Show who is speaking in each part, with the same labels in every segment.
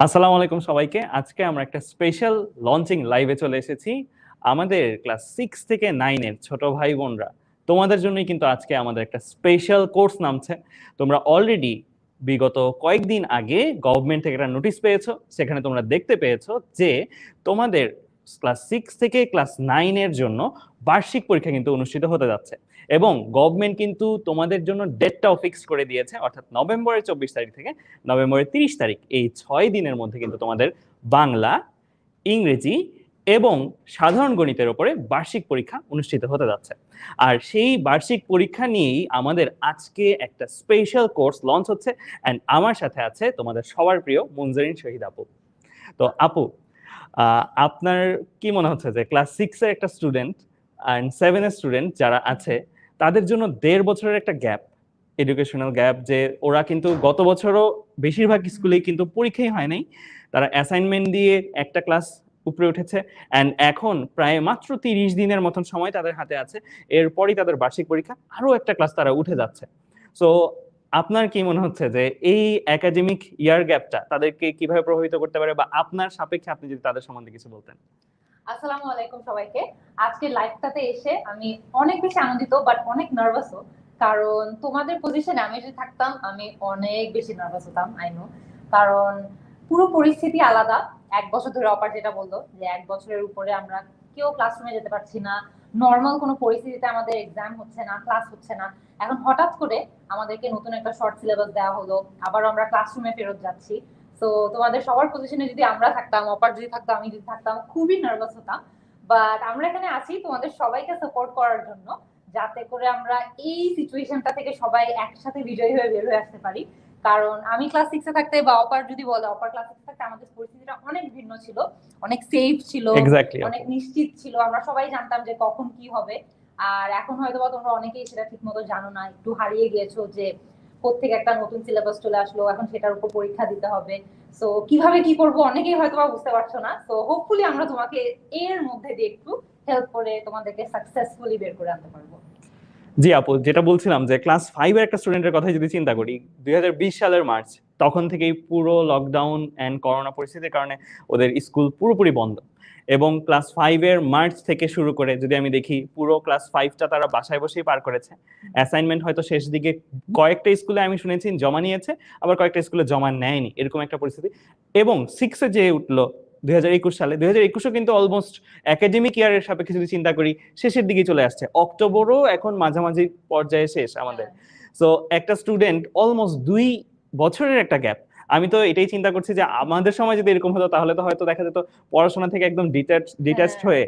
Speaker 1: আসসালামু আলাইকুম সবাইকে। আজকে আমরা একটা স্পেশাল লঞ্চিং লাইভে চলে এসেছি। আমাদের ক্লাস 6 থেকে 9 এর ছোট ভাই বোনরা, তোমাদের জন্যই কিন্তু আজকে আমাদের একটা স্পেশাল কোর্স নামছে। তোমরা অলরেডি বিগত কয়েকদিন আগে গভর্নমেন্ট থেকে একটা নোটিশ পেয়েছো, সেখানে তোমরা দেখতে পেয়েছো যে তোমাদের ক্লাস 6 থেকে ক্লাস 9 এর জন্য বার্ষিক পরীক্ষা কিন্তু অনুষ্ঠিত হতে যাচ্ছে। এবং গভর্নমেন্ট কিন্তু তোমাদের জন্য ডেটটাও ফিক্সড করে দিয়েছে, অর্থাৎ নভেম্বরের 24 তারিখ থেকে নভেম্বরের 30 তারিখ, এই 6 দিনের মধ্যে কিন্তু তোমাদের বাংলা, ইংরেজি এবং সাধারণ গণিতের উপরে বার্ষিক পরীক্ষা অনুষ্ঠিত হতে যাচ্ছে। আর সেই বার্ষিক পরীক্ষা নিয়েই আমাদের আজকে একটা স্পেশাল কোর্স লঞ্চ হচ্ছে। অ্যান্ড আমার সাথে আছে তোমাদের সবার প্রিয় মুনজারিন শহীদ আপু। তো আপু, আপনার কি মনে হচ্ছে যে ক্লাস 6 এর একটা স্টুডেন্ট অ্যান্ড 7 এর স্টুডেন্ট যারা আছে তাদের জন্য 1.5 বছরের একটা গ্যাপ, এডুকেশনাল গ্যাপ, যে ওরা কিন্তু গত বছরও বেশিরভাগ স্কুলেই কিন্তু পরীক্ষাই হয় নাই, তারা অ্যাসাইনমেন্ট দিয়ে একটা ক্লাস উপরে উঠেছে, অ্যান্ড এখন প্রায় মাত্র 30 দিনের মতন সময় তাদের হাতে আছে, এরপরই তাদের বার্ষিক পরীক্ষা, আরো একটা ক্লাস তারা উঠে যাচ্ছে। সো আপনার কি মনে হচ্ছে যে এই একাডেমিক ইয়ার গ্যাপটা তাদেরকে কিভাবে প্রভাবিত করতে পারে, বা আপনার সাপেক্ষে আপনি যদি তাদের সম্বন্ধে কিছু বলতেন?
Speaker 2: আসসালামু আলাইকুম সবাইকে। আজকে লাইভটাতে এসে আমি অনেক বেশি আনন্দিত বাট অনেক নার্ভাসও, কারণ তোমাদের পজিশনে আমি যদি থাকতাম আমি অনেক বেশি নার্ভাস হতাম। আই নো, কারণ পুরো পরিস্থিতি আলাদা। এক বছর ধরে অপার যেটা বললো যে 1 বছরের উপরে আমরা কেউ ক্লাসরুমে যেতে পারছি না, নর্মাল কোনো পরিস্থিতিতে আমাদের এক্সাম হচ্ছে না, ক্লাস হচ্ছে না। এখন হঠাৎ করে আমাদেরকে নতুন একটা শর্ট সিলেবাস দেওয়া হলো, আবার আমরা ক্লাসরুমে ফেরত যাচ্ছি। তো তোমাদের সবার পজিশনে যদি আমরা থাকতাম, অপার যদি থাকতাম, আমি যদি থাকতাম, খুবই নার্ভাস হতাম। বাট আমরা এখানে আছি তোমাদের সবাইকে সাপোর্ট করার জন্য, যাতে করে আমরা এই সিচুয়েশনটা থেকে সবাই একসাথে বিজয়ী হয়ে বের হয়ে আসতে পারি। কারণ আমি ক্লাস 6 এ থাকতে বা অপার যদি বলে, অপার ক্লাস 6 থাকতে আমাদের পরিস্থিতিটা অনেক ভিন্ন ছিল, অনেক সেফ ছিল, অনেক নিশ্চিত ছিল, আমরা সবাই জানতাম যে কখন কি হবে। আর এখন হয়তো বা তোমরা অনেকেই সেটা ঠিক মতো জানো না, একটু হারিয়ে গিয়েছো যে কোত্থেকে একটা নতুন সিলেবাস চলে আসলো, এখন সেটার উপর পরীক্ষা দিতে হবে। সো কিভাবে কি করব অনেকেই হয়তো বা বুঝতে পারছো না। সো হোপফুলি আমরা তোমাকে এর মধ্যে দিয়ে একটু হেল্প করে তোমাদেরকে সাকসেসফুলি বের করে আনতে পারবো।
Speaker 1: জি আপু, যেটা বলছিলাম যে ক্লাস 5 এর একটা স্টুডেন্টের কথা যদি চিন্তা করি, 2020 সালের মার্চ, তখন থেকেই পুরো লকডাউন এন্ড করোনা পরিস্থিতির কারণে ওদের স্কুল পুরোপুরি বন্ধ। এবং ক্লাস 5 এর মার্চ থেকে শুরু করে যদি আমি দেখি, পুরো ক্লাস 5টা তারা বাসায় বসেই পার করেছে। অ্যাসাইনমেন্ট হয়তো শেষ দিকে কয়েকটা স্কুলে আমি শুনেছি জমা নিয়েছে, আবার কয়েকটা স্কুলে জমা নেয়নি, এরকম একটা পরিস্থিতি। এবং 6 এ যে উঠলো 2021 সালে, 2021ও কিন্তু অলমোস্ট একাডেমিক ইয়ারের সাপেক্ষে যদি চিন্তা করি শেষের দিকে চলে আসছে, অক্টোবরও এখন মাঝামাঝি পর্যায়ে শেষ আমাদের। সো একটা স্টুডেন্ট অলমোস্ট 2 বছরের একটা গ্যাপ। আমি তো এটাই চিন্তা করছি যে আমাদের সময় যদি এরকম হতো তাহলে তো হয়তো দেখা যেত পড়াশোনা থেকে একদম ডিট্যাচড হয়ে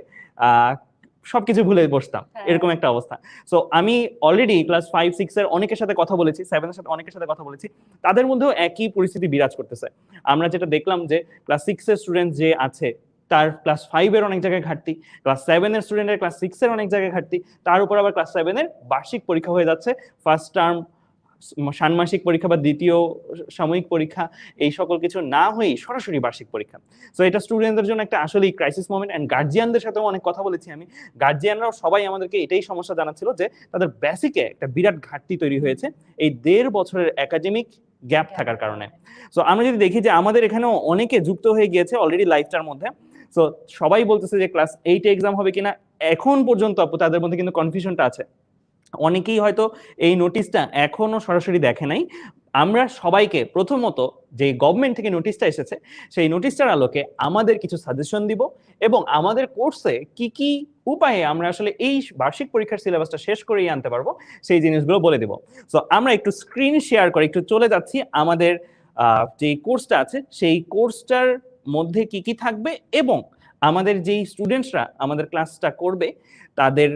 Speaker 1: সবকিছু ভুলে বসতাম, এরকম একটা অবস্থা। সো আমি অলরেডি ক্লাস 5-6 এর অনেকের সাথে কথা বলেছি, 7 এর সাথে অনেকের সাথে কথা বলেছি, তাদের মধ্যেও একই পরিস্থিতি বিরাজ করতেছে। আমরা যেটা দেখলাম যে ক্লাস 6 এর স্টুডেন্ট যে আছে তার ক্লাস 5 এর অনেক জায়গায় ঘাটতি, ক্লাস 7 এর স্টুডেন্টের ক্লাস 6 এর অনেক জায়গায় ঘাটতি, তার উপর আবার ক্লাস 7 এর বার্ষিক পরীক্ষা হয়ে যাচ্ছে, ফার্স্ট টার্ম ষান্মাসিক পরীক্ষা বা দ্বিতীয় সাময়িক পরীক্ষা, এই সকল কিছু না হয়েই সরাসরি বার্ষিক পরীক্ষা। সো এটা স্টুডেন্টদের জন্য একটা আসলেই ক্রাইসিস মোমেন্ট। এন্ড গার্জিয়ানদের সাথেও অনেক কথা বলেছি আমি, গার্জিয়ানরাও সবাই আমাদেরকে এটাই সমস্যা জানাচ্ছিল যে তাদের বেসিকে একটা বিরাট ঘাটতি তৈরি হয়েছে এই 1.5 বছরের একাডেমিক গ্যাপ থাকার কারণে। সো আমরা যদি দেখি যে আমাদের এখানেও অনেকে যুক্ত হয়ে গিয়েছে অলরেডি লাইফটার মধ্যে। সো সবাই বলতেছে যে ক্লাস 8 এক্সাম হবে কিনা এখন পর্যন্ত আপু তাদের মধ্যে কিন্তু কনফিউশনটা আছে। অনেকেই হয়তো এই নোটিশটা এখনো সরাসরি দেখে নাই। আমরা সবাইকে প্রথমত যে গভর্নমেন্ট থেকে নোটিশটা এসেছে সেই নোটিশটার আলোকে আমাদের কিছু সাজেশন দিব, এবং আমাদের কোর্সে কি কি উপায়ে আমরা আসলে এই বার্ষিক পরীক্ষার সিলেবাসটা শেষ করেই আনতে পারবো সেই জিনিসগুলো বলে দিব। সো আমরা একটু স্ক্রিন শেয়ার করে একটু চলে যাচ্ছি আমাদের যে কোর্সটা আছে সেই কোর্সটার মধ্যে কি কি থাকবে, এবং আমাদের যেই স্টুডেন্টসরা আমাদের ক্লাসটা করবে তাদের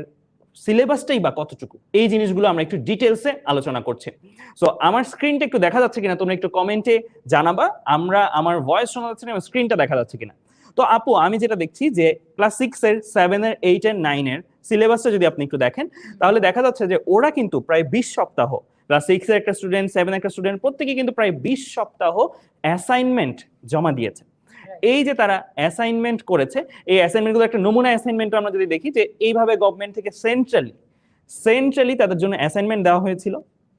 Speaker 1: সিলেবাসটাই বা কতটুকু, এই জিনিসগুলো আমরা একটু ডিটেলসে আলোচনা করছি। সো আমার স্ক্রিনটা একটু দেখা যাচ্ছে কিনা তোমরা একটু কমেন্টে জানাবা, আমার ভয়েস শোনা যাচ্ছে না, স্ক্রিনটা দেখা যাচ্ছে কিনা। তো আপু, আমি যেটা দেখছি যে ক্লাস 6 এর 7 এর 8 এর 9 এর সিলেবাসটা যদি আপনি একটু দেখেন, তাহলে দেখা যাচ্ছে যে ওরা কিন্তু প্রায় 20 সপ্তাহ, ক্লাস 6 এর একটা স্টুডেন্ট, 7 এর একটা স্টুডেন্ট, প্রত্যেকে কিন্তু প্রায় 20 সপ্তাহ অ্যাসাইনমেন্ট জমা দিয়েছে। এই যে তারা অ্যাসাইনমেন্ট করেছে, এই অ্যাসাইনমেন্টগুলো একটা নমুনা অ্যাসাইনমেন্ট আমরা যদি দেখি যে এইভাবে গভর্নমেন্ট থেকে সেন্ট্রালি তাদের জন্য অ্যাসাইনমেন্ট দেওয়া হয়েছিল।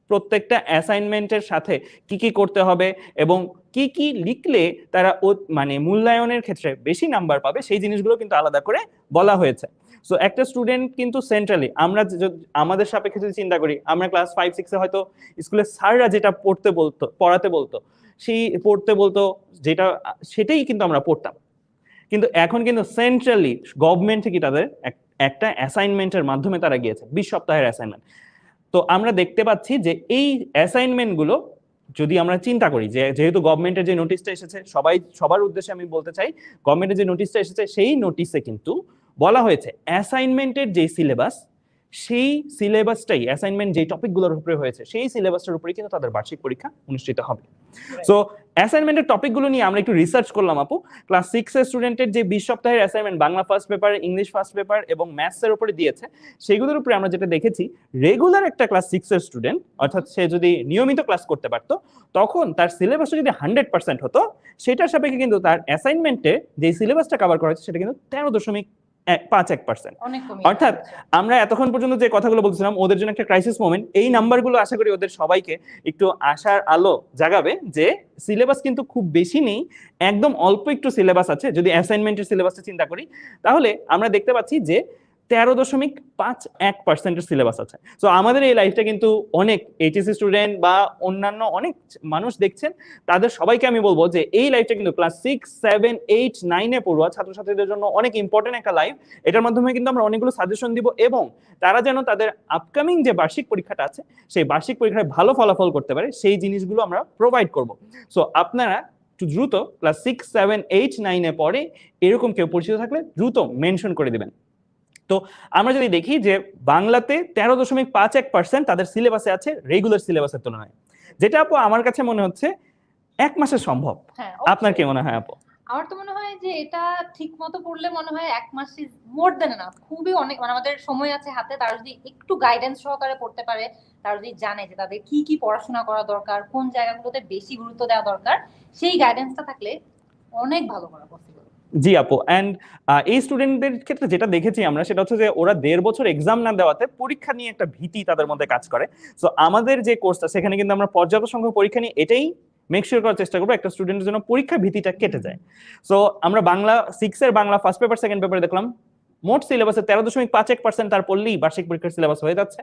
Speaker 1: প্রত্যেকটা অ্যাসাইনমেন্টের সাথে কি কি করতে হবে এবং কি কি লিখলে তারা মানে মূল্যায়নের ক্ষেত্রে বেশি নাম্বার পাবে সেই জিনিসগুলো কিন্তু আলাদা করে বলা হয়েছে। সো একটা স্টুডেন্ট কিন্তু সেন্ট্রালি আমরা আমাদের সাপেক্ষে যদি চিন্তা করি, আমরা ক্লাস 5-6 হয়তো স্কুলের স্যাররা যেটা পড়াতে বলতো সেই পড়তে বলতো যেটা সেটাই কিন্তু আমরা পড়তাম। কিন্তু এখন কিন্তু সেন্ট্রালি গভর্নমেন্ট থেকে তাদের একটা অ্যাসাইনমেন্টের মাধ্যমে তারা গিয়েছে 20 সপ্তাহের অ্যাসাইনমেন্ট। তো আমরা দেখতে পাচ্ছি যে এই অ্যাসাইনমেন্ট গুলো যদি আমরা চিন্তা করি যে যেহেতু গভর্নমেন্টের যে নোটিশটা এসেছে, সবার উদ্দেশ্যে আমি বলতে চাই গভর্নমেন্টের যে নোটিশটা এসেছে সেই নোটিশে কিন্তু বলা হয়েছে অ্যাসাইনমেন্টের যে সিলেবাস সেই সিলেবাসটাই অ্যাসাইনমেন্ট যে টপিকগুলোর উপরে হয়েছে সেই সিলেবাসটার উপরে কিন্তু তাদের বার্ষিক পরীক্ষা অনুষ্ঠিত হবে। সো অ্যাসাইনমেন্টের টপিকগুলো নিয়ে আমরা একটু রিসার্চ করলাম আপু। ক্লাস 6 এর স্টুডেন্টের যে 20 সপ্তাহের assignment Bangla first paper, English first paper এবং ম্যাথস এর উপরে দিয়েছে, সেগুলোর উপরে আমরা যেটা দেখেছি রেগুলার একটা ক্লাস 6 এর স্টুডেন্ট অর্থাৎ সে যদি নিয়মিত ক্লাস করতে পারতো তখন তার সিলেবাসটা যদি 100% হতো সেটার সাপেক্ষে কিন্তু তার অ্যাসাইনমেন্টে যে সিলেবাসটা কভার করা হয়েছে সেটা কিন্তু 13.51%। অর্থাৎ আমরা এতক্ষণ পর্যন্ত যে কথাগুলো বলছিলাম ওদের জন্য একটা ক্রাইসিস মোমেন্ট, এই নাম্বারগুলো আশা করি ওদের সবাইকে একটু আশার আলো জাগাবে যে সিলেবাস কিন্তু খুব বেশি নেই, একদম অল্প একটু সিলেবাস আছে। যদি অ্যাসাইনমেন্টের সিলেবাসটা চিন্তা করি তাহলে আমরা দেখতে পাচ্ছি যে 13.51% সিলেবাস আছে। সো আমাদের এই লাইফটা কিন্তু অনেক এইচএসসি স্টুডেন্ট বা অন্যান্য অনেক মানুষ দেখছেন, তাদের সবাইকে আমি বলবো যে এই লাইফটা কিন্তু ক্লাস 6, 7, 8, 9 পড়ুয়া ছাত্রছাত্রীদের জন্য অনেক ইম্পর্টেন্ট একটা লাইফ। এটার মাধ্যমে কিন্তু আমরা অনেকগুলো সাজেশন দিব এবং তারা যেন তাদের আপকামিং যে বার্ষিক পরীক্ষাটা আছে সেই বার্ষিক পরীক্ষায় ভালো ফলাফল করতে পারে সেই জিনিসগুলো আমরা প্রোভাইড করব। সো আপনারা একটু দ্রুত ক্লাস 6, 7, 8, 9 পড়ে এরকম কেউ পরিচিত থাকলে দ্রুত মেনশন করে দিবেন। তো আমরা যদি দেখি যে বাংলাতে 13.51% তাদের সিলেবাসে আছে রেগুলার সিলেবাসের তুলনায়, যেটা আপু আমার কাছে মনে হচ্ছে 1 মাসে সম্ভব। আপনার কি মনে হয় আপু?
Speaker 2: আমার তো মনে হয় যে এটা ঠিক মতো পড়লে মনে হয় 1 much is more than enough. খুবই অনেক, মানে আমাদের সময় আছে হাতে, তারা যদি একটু গাইডেন্স সহকারে পড়তে পারে, তারা যদি জানে যে তাদের কি কি পড়াশোনা করা দরকার, কোন জায়গাগুলোতে বেশি গুরুত্ব দেওয়া দরকার, সেই গাইডেন্সটা থাকলে অনেক ভালো করা পসিবল।
Speaker 1: জি আপু, এন্ড এই স্টুডেন্টদের ক্ষেত্রে যেটা দেখেছি আমরা সেটা হচ্ছে যে ওরা 1.5 বছর এক্সাম না দেওয়াতে পরীক্ষা নিয়ে একটা ভীতি তাদের মধ্যে কাজ করে। সো আমাদের যে কোর্সটা সেখানে কিন্তু আমরা পর্যাপ্ত সংখ্যক পরীক্ষা নিয়ে এটাই মেক শিওর করার চেষ্টা করবো একটা স্টুডেন্টের জন্য পরীক্ষা ভীতিটা কেটে যায়। সো আমরা বাংলা 6 এর বাংলা ফার্স্ট পেপার সেকেন্ড পেপারে দেখলাম মোট সিলেবাসে 13.51% তার পড়লেই বার্ষিক পরীক্ষার সিলেবাস হয়ে যাচ্ছে।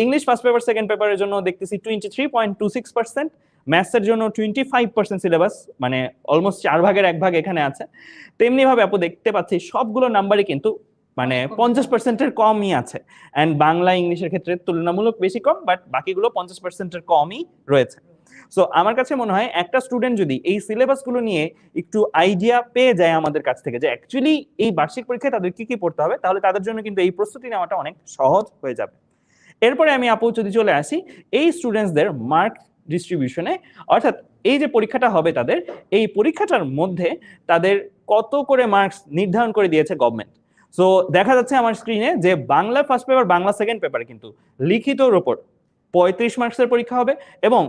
Speaker 1: ইংলিশ ফার্স্ট পেপার সেকেন্ড পেপারের জন্য দেখতেছি 23.26%, ম্যাথসের জন্য 25% সিলেবাস, মানে অলমোস্ট 4 ভাগের 1 ভাগ এখানে আছে। তেমনি ভাবে আপু দেখতে পাচ্ছি সবগুলো নাম্বারই কিন্তু মানে 50%-এর কমই আছে, এন্ড বাংলা ইংলিশের ক্ষেত্রে তুলনামূলক বেশি কম, বাট বাকিগুলো 50%-এর কমই রয়েছে। সো আমার কাছে মনে হয় একটা স্টুডেন্ট যদি এই সিলেবাসগুলো নিয়ে একটু আইডিয়া পেয়ে যায় আমাদের কাছ থেকে যে অ্যাকচুয়ালি এই বার্ষিক পরীক্ষায় তাদের কি কি পড়তে হবে, তাহলে তাদের জন্য কিন্তু এই প্রস্তুতি নেওয়াটা অনেক সহজ হয়ে যাবে। এরপরে আমি আপু যদি চলে আসি এই স্টুডেন্টসদের মার্ক ডিস্ট্রিবিউশনে, অর্থাৎ এই যে পরীক্ষাটা হবে তাদের, এই পরীক্ষাটার মধ্যে তাদের কত করে মার্কস নির্ধারণ করে দিয়েছে গভর্নমেন্ট। সো দেখা যাচ্ছে আমার স্ক্রিনে যে Bangla first paper, Bangla second পেপারে কিন্তু লিখিতর ওপর 35 মার্কসের পরীক্ষা হবে এবং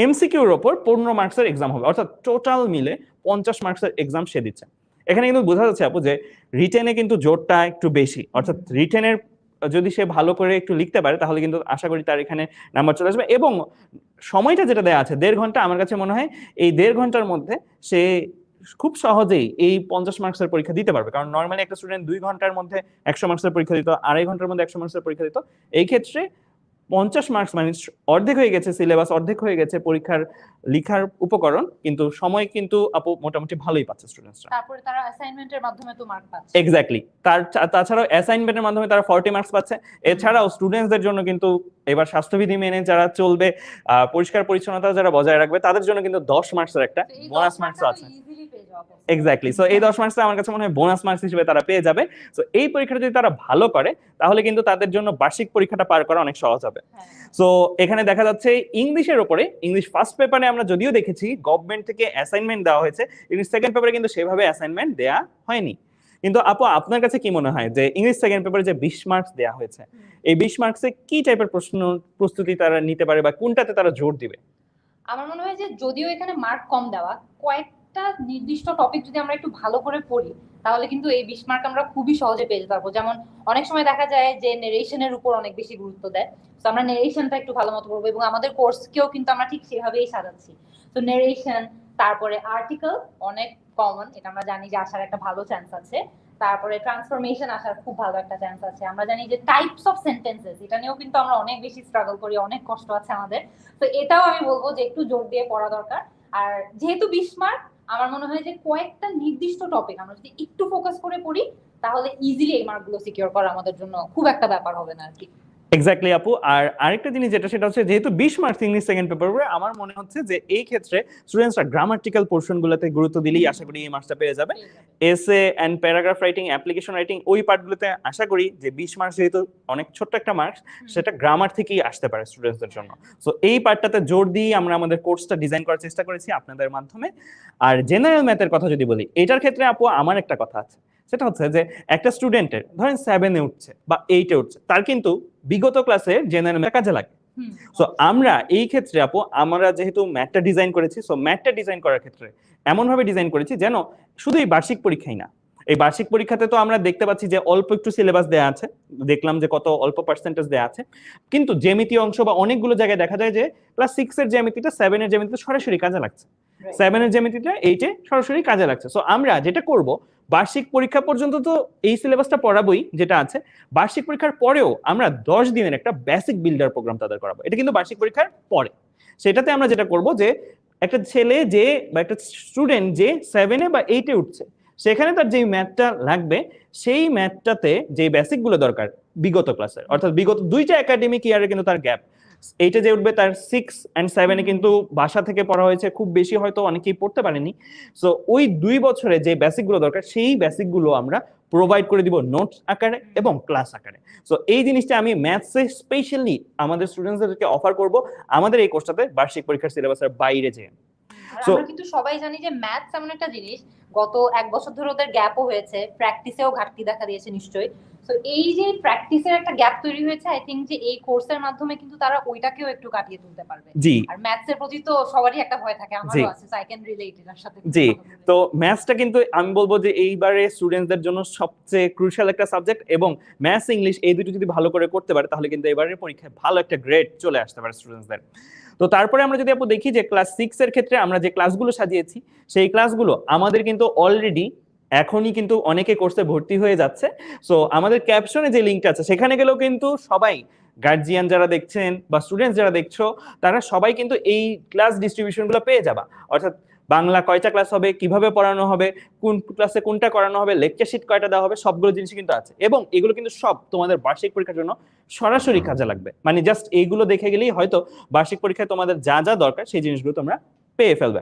Speaker 1: এমসিকিউর ওপর 15 মার্কসের এক্সাম হবে, অর্থাৎ টোটাল মিলে 50 মার্কসের এক্সাম সে দিচ্ছে। এখানে কিন্তু বোঝা যাচ্ছে আপু যে রিটেনে কিন্তু জোরটা একটু বেশি, অর্থাৎ রিটেনের যদি সে ভালো করে একটু লিখতে পারে তাহলে কিন্তু আশা করি তার এখানে নাম্বার চলে আসবে। এবং সময়টা যেটা দেওয়া আছে 1.5 ঘন্টা, আমার কাছে মনে হয় এই 1.5 ঘন্টার মধ্যে সে খুব সহজেই এই 50 মার্কসের পরীক্ষা দিতে পারবে। কারণ নর্মালি একটা স্টুডেন্ট 2 ঘন্টার মধ্যে 100 মার্কসের পরীক্ষা দিত, 2.5 ঘন্টার মধ্যে 100 মার্কসের পরীক্ষা দিত। এই ক্ষেত্রে 50 মার্কস মানে অর্ধেক হয়ে গেছে সিলেবাস, অর্ধেক হয়ে গেছে পরীক্ষার লিখার উপকরণ, কিন্তু সময় কিন্তু আপু মোটামুটি ভালোই পাচ্ছে স্টুডেন্টসরা।
Speaker 2: তারপরে তারা অ্যাসাইনমেন্টের মাধ্যমে তো মার্ক পাচ্ছে।
Speaker 1: এক্স্যাক্টলি, তাছাড়াও অ্যাসাইনমেন্টের মাধ্যমে তারা 40 মার্কস পাচ্ছে। এছাড়াও স্টুডেন্টসদের জন্য কিন্তু এবার স্বাস্থ্যবিধি মেনে যারা চলবে, পরিষ্কার পরিচ্ছন্নতা যারা বজায় রাখবে তাদের জন্য কিন্তু 10 মার্কসের একটা বোনাস মার্কস আছে। এক্স্যাক্টলি, সো এই 10 মার্কসটা আমার কাছে মনে হয় বোনাস মার্কস হিসেবে তারা পেয়ে যাবে। সো এই পরীক্ষাটা যদি তারা ভালো করে তাহলে কিন্তু তাদের জন্য বার্ষিক পরীক্ষাটা পার করা অনেক সহজ হবে। সো এখানে দেখা যাচ্ছে ইংলিশের উপরে, ইংলিশ ফার্স্ট পেপারে আমরা যদিও দেখেছি গভর্নমেন্ট থেকে অ্যাসাইনমেন্ট দেওয়া হয়েছে, ইংলিশ সেকেন্ড পেপারে কিন্তু সেভাবে অ্যাসাইনমেন্ট দেওয়া হয়নি। কিন্তু আপু আপনার কাছে কি মনে হয় যে ইংলিশ সেকেন্ড পেপারে যে 20 মার্কস দেওয়া হয়েছে, এই 20 মার্কসে কি টাইপের প্রশ্ন প্রস্তুতি তারা নিতে পারে বা কোনটাতে তারা জোর দিবে?
Speaker 2: আমার মনে হয় যে যদিও এখানে মার্ক কম দেওয়া, কয়েকটা নির্দিষ্ট টপিক যদি আমরা একটু ভালো করে পড়ি তাহলে কিন্তু এই 20 মার্ক আমরা খুবই সহজে পেয়ে যেতে পারবো। যেমন অনেক সময় দেখা যায় যে নেরেশনের উপর অনেক বেশি গুরুত্ব দেয়, তো আমরা নেরেশনটা একটু ভালো মতো করবো এবং আমাদের কোর্সকেও কিন্তু আমরা ঠিক সেভাবেই সাজাচ্ছি। তো নেরেশন, তারপরে আর্টিকেল অনেক কমন, এটা আমরা জানি যে আসার একটা ভালো চান্স আছে। তারপরে ট্রান্সফরমেশন আসার খুব ভালো একটা চান্স আছে। আমরা জানি যে টাইপস অফ সেন্টেন্সেস, এটা নিয়েও কিন্তু আমরা অনেক বেশি স্ট্রাগল করি, অনেক কষ্ট আছে আমাদের। তো এটাও আমি বলবো যে একটু জোর দিয়ে পড়া দরকার। আর যেহেতু 20 মার্ক, আমার মনে হয় যে কয়েকটা নির্দিষ্ট টপিক আমরা যদি একটু ফোকাস করে পড়ি, তাহলে ইজিলি এই মার্কগুলো সিকিউর করা আমাদের জন্য খুব একটা ব্যাপার হবে না আর কি।
Speaker 1: এক্স্যাক্টলি আপু। আর আরেকটা জিনিস যেটা, সেটা হচ্ছে যেহেতু 20 মার্কস ইংলিশ সেকেন্ড পেপার পড়ে, আমার মনে হচ্ছে যে এই ক্ষেত্রে স্টুডেন্টসরা গ্রামাটিক্যাল পোর্শন গুলোতে গুরুত্ব দিলেই আশা করি এই মার্কসটা পেয়ে যাবে। Essay and paragraph writing, application writing, ওই পার্টগুলোতে আশা করি যে 20 মার্কস যেহেতু অনেক ছোট্ট একটা মার্কস, সেটা গ্রামার থেকেই আসতে পারে স্টুডেন্টসদের জন্য। সো এই পার্টটাতে জোর দিয়ে আমরা আমাদের কোর্সটা ডিজাইন করার চেষ্টা করেছি আপনাদের মাধ্যমে। আর জেনারেল ম্যাথের কথা যদি বলি, এটার ক্ষেত্রে আপু আমার একটা কথা আছে, সেটা হচ্ছে যে একটা স্টুডেন্টের ধরেন 7-এ উঠছে বা 8-এ উঠছে, তার কিন্তু বিগত ক্লাসে জেনারেল ম্যাথ কাজে লাগে। সো আমরা এই ক্ষেত্রে আপু, আমরা যেহেতু ম্যাথটা ডিজাইন করেছি, সো ম্যাথটা ডিজাইন করার ক্ষেত্রে এমন ভাবে ডিজাইন করেছি যেন শুধু এই বার্ষিক পরীক্ষাই না, এই বার্ষিক পরীক্ষাতে তো আমরা দেখতে পাচ্ছি যে অল্প একটু সিলেবাস দেওয়া আছে, দেখলাম যে কত অল্প পার্সেন্টেজ দেওয়া আছে, কিন্তু জ্যামিতি অংশ বা অনেকগুলো জায়গায় দেখা যায় যে ক্লাস 6-এর জ্যামিতিটা 7-এর জ্যামিতিতে সরাসরি কাজে লাগছে, 7-এর জ্যামিতিটা 8-এ সরাসরি কাজে লাগছে। সো আমরা যেটা করব, বার্ষিক পরীক্ষা পর্যন্ত তো এই সিলেবাসটা পড়াবোই যেটা আছে, বার্ষিক পরীক্ষার পরেও আমরা 10 দিনের একটা বেসিক বিল্ডার প্রোগ্রাম তাদের করাবো। এটা কিন্তু বার্ষিক পরীক্ষার পরে। সেটাতে আমরা যেটা করব যে একটা ছেলে যে বা একটা স্টুডেন্ট যে 7-এ বা 8-এ উঠছে, সেখানে তার যে ম্যাথটা লাগবে, সেই ম্যাথটাতে যে বেসিক গুলো দরকার বিগত ক্লাসের, অর্থাৎ বিগত 2টা একাডেমিক ইয়ারে কিন্তু তার গ্যাপ, এইটা যে উঠবে তার 6 এন্ড 7-এ কিন্তু বাসা থেকে পড়া হয়েছে, খুব বেশি হয়তো অনেকেই পড়তে পারেনি। সো ওই 2 বছরে যে বেসিক গুলো দরকার, সেই বেসিক গুলো আমরা প্রোভাইড করে দিব নোটস আকারে এবং ক্লাস আকারে। সো এই জিনিসটা আমি ম্যাথসে স্পেশালি আমাদের স্টুডেন্টসদেরকে অফার করব আমাদের এই কোর্সটাতে বার্ষিক পরীক্ষার সিলেবাসের বাইরে যেয়ে।
Speaker 2: সো আমরা কিন্তু সবাই জানি যে ম্যাথস এমন একটা জিনিস, গত 1 বছর ধরে ওদের গ্যাপও হয়েছে, প্র্যাকটিসেও ঘাটতি দেখা দিয়েছে নিশ্চয়ই। তো এই যে প্র্যাকটিসের একটা গ্যাপ তৈরি হয়েছে, আই থিংক যে এই কোর্সের মাধ্যমে কিন্তু তারা ওইটাকেও একটু কাটিয়ে তুলতে পারবে।
Speaker 1: জি।
Speaker 2: আর ম্যাথস এর প্রতি তো সবারই একটা ভয় থাকে, আমারও আছে, সো আই ক্যান রিলেট এর সাথে।
Speaker 1: জি। তো ম্যাথসটা কিন্তু আমি বলবো যে এইবারে স্টুডেন্টসদের জন্য সবচেয়ে ক্রুশিয়াল একটা সাবজেক্ট, এবং ম্যাথস ইংলিশ এই দুটো যদি ভালো করে করতে পারে, তাহলে কিন্তু এবারের পরীক্ষায় ভালো একটা গ্রেড চলে আসতে পারে স্টুডেন্টসদের। তো তারপরে আমরা যদি আপু দেখি যে ক্লাস 6-এর ক্ষেত্রে আমরা যে ক্লাসগুলো সাজিয়েছি, সেই ক্লাসগুলো আমাদের কিন্তু অলরেডি এখনই কিন্তু অনেকে কোর্সে ভর্তি হয়ে যাচ্ছে। সো আমাদের ক্যাপশনে যে লিঙ্কটা আছে, সেখানে গেলেও কিন্তু সবাই, গার্জিয়ান যারা দেখছেন বা স্টুডেন্টস যারা দেখছো, তারা সবাই কিন্তু এই ক্লাস ডিস্ট্রিবিউশনগুলো পেয়ে যাবা। অর্থাৎ বাংলা কয়টা ক্লাস হবে, কিভাবে পড়ানো হবে, কোন ক্লাসে কোনটা করানো হবে, লেকচার শিট কয়টা দেওয়া হবে, সবগুলো জিনিস কিন্তু আছে। এবং এগুলো কিন্তু সব তোমাদের বার্ষিক পরীক্ষার জন্য সরাসরি কাজে লাগবে। মানে জাস্ট এইগুলো দেখে গেলেই হয়তো বার্ষিক পরীক্ষায় তোমাদের যা যা দরকার সেই জিনিসগুলো তোমরা পেয়ে ফেলবে।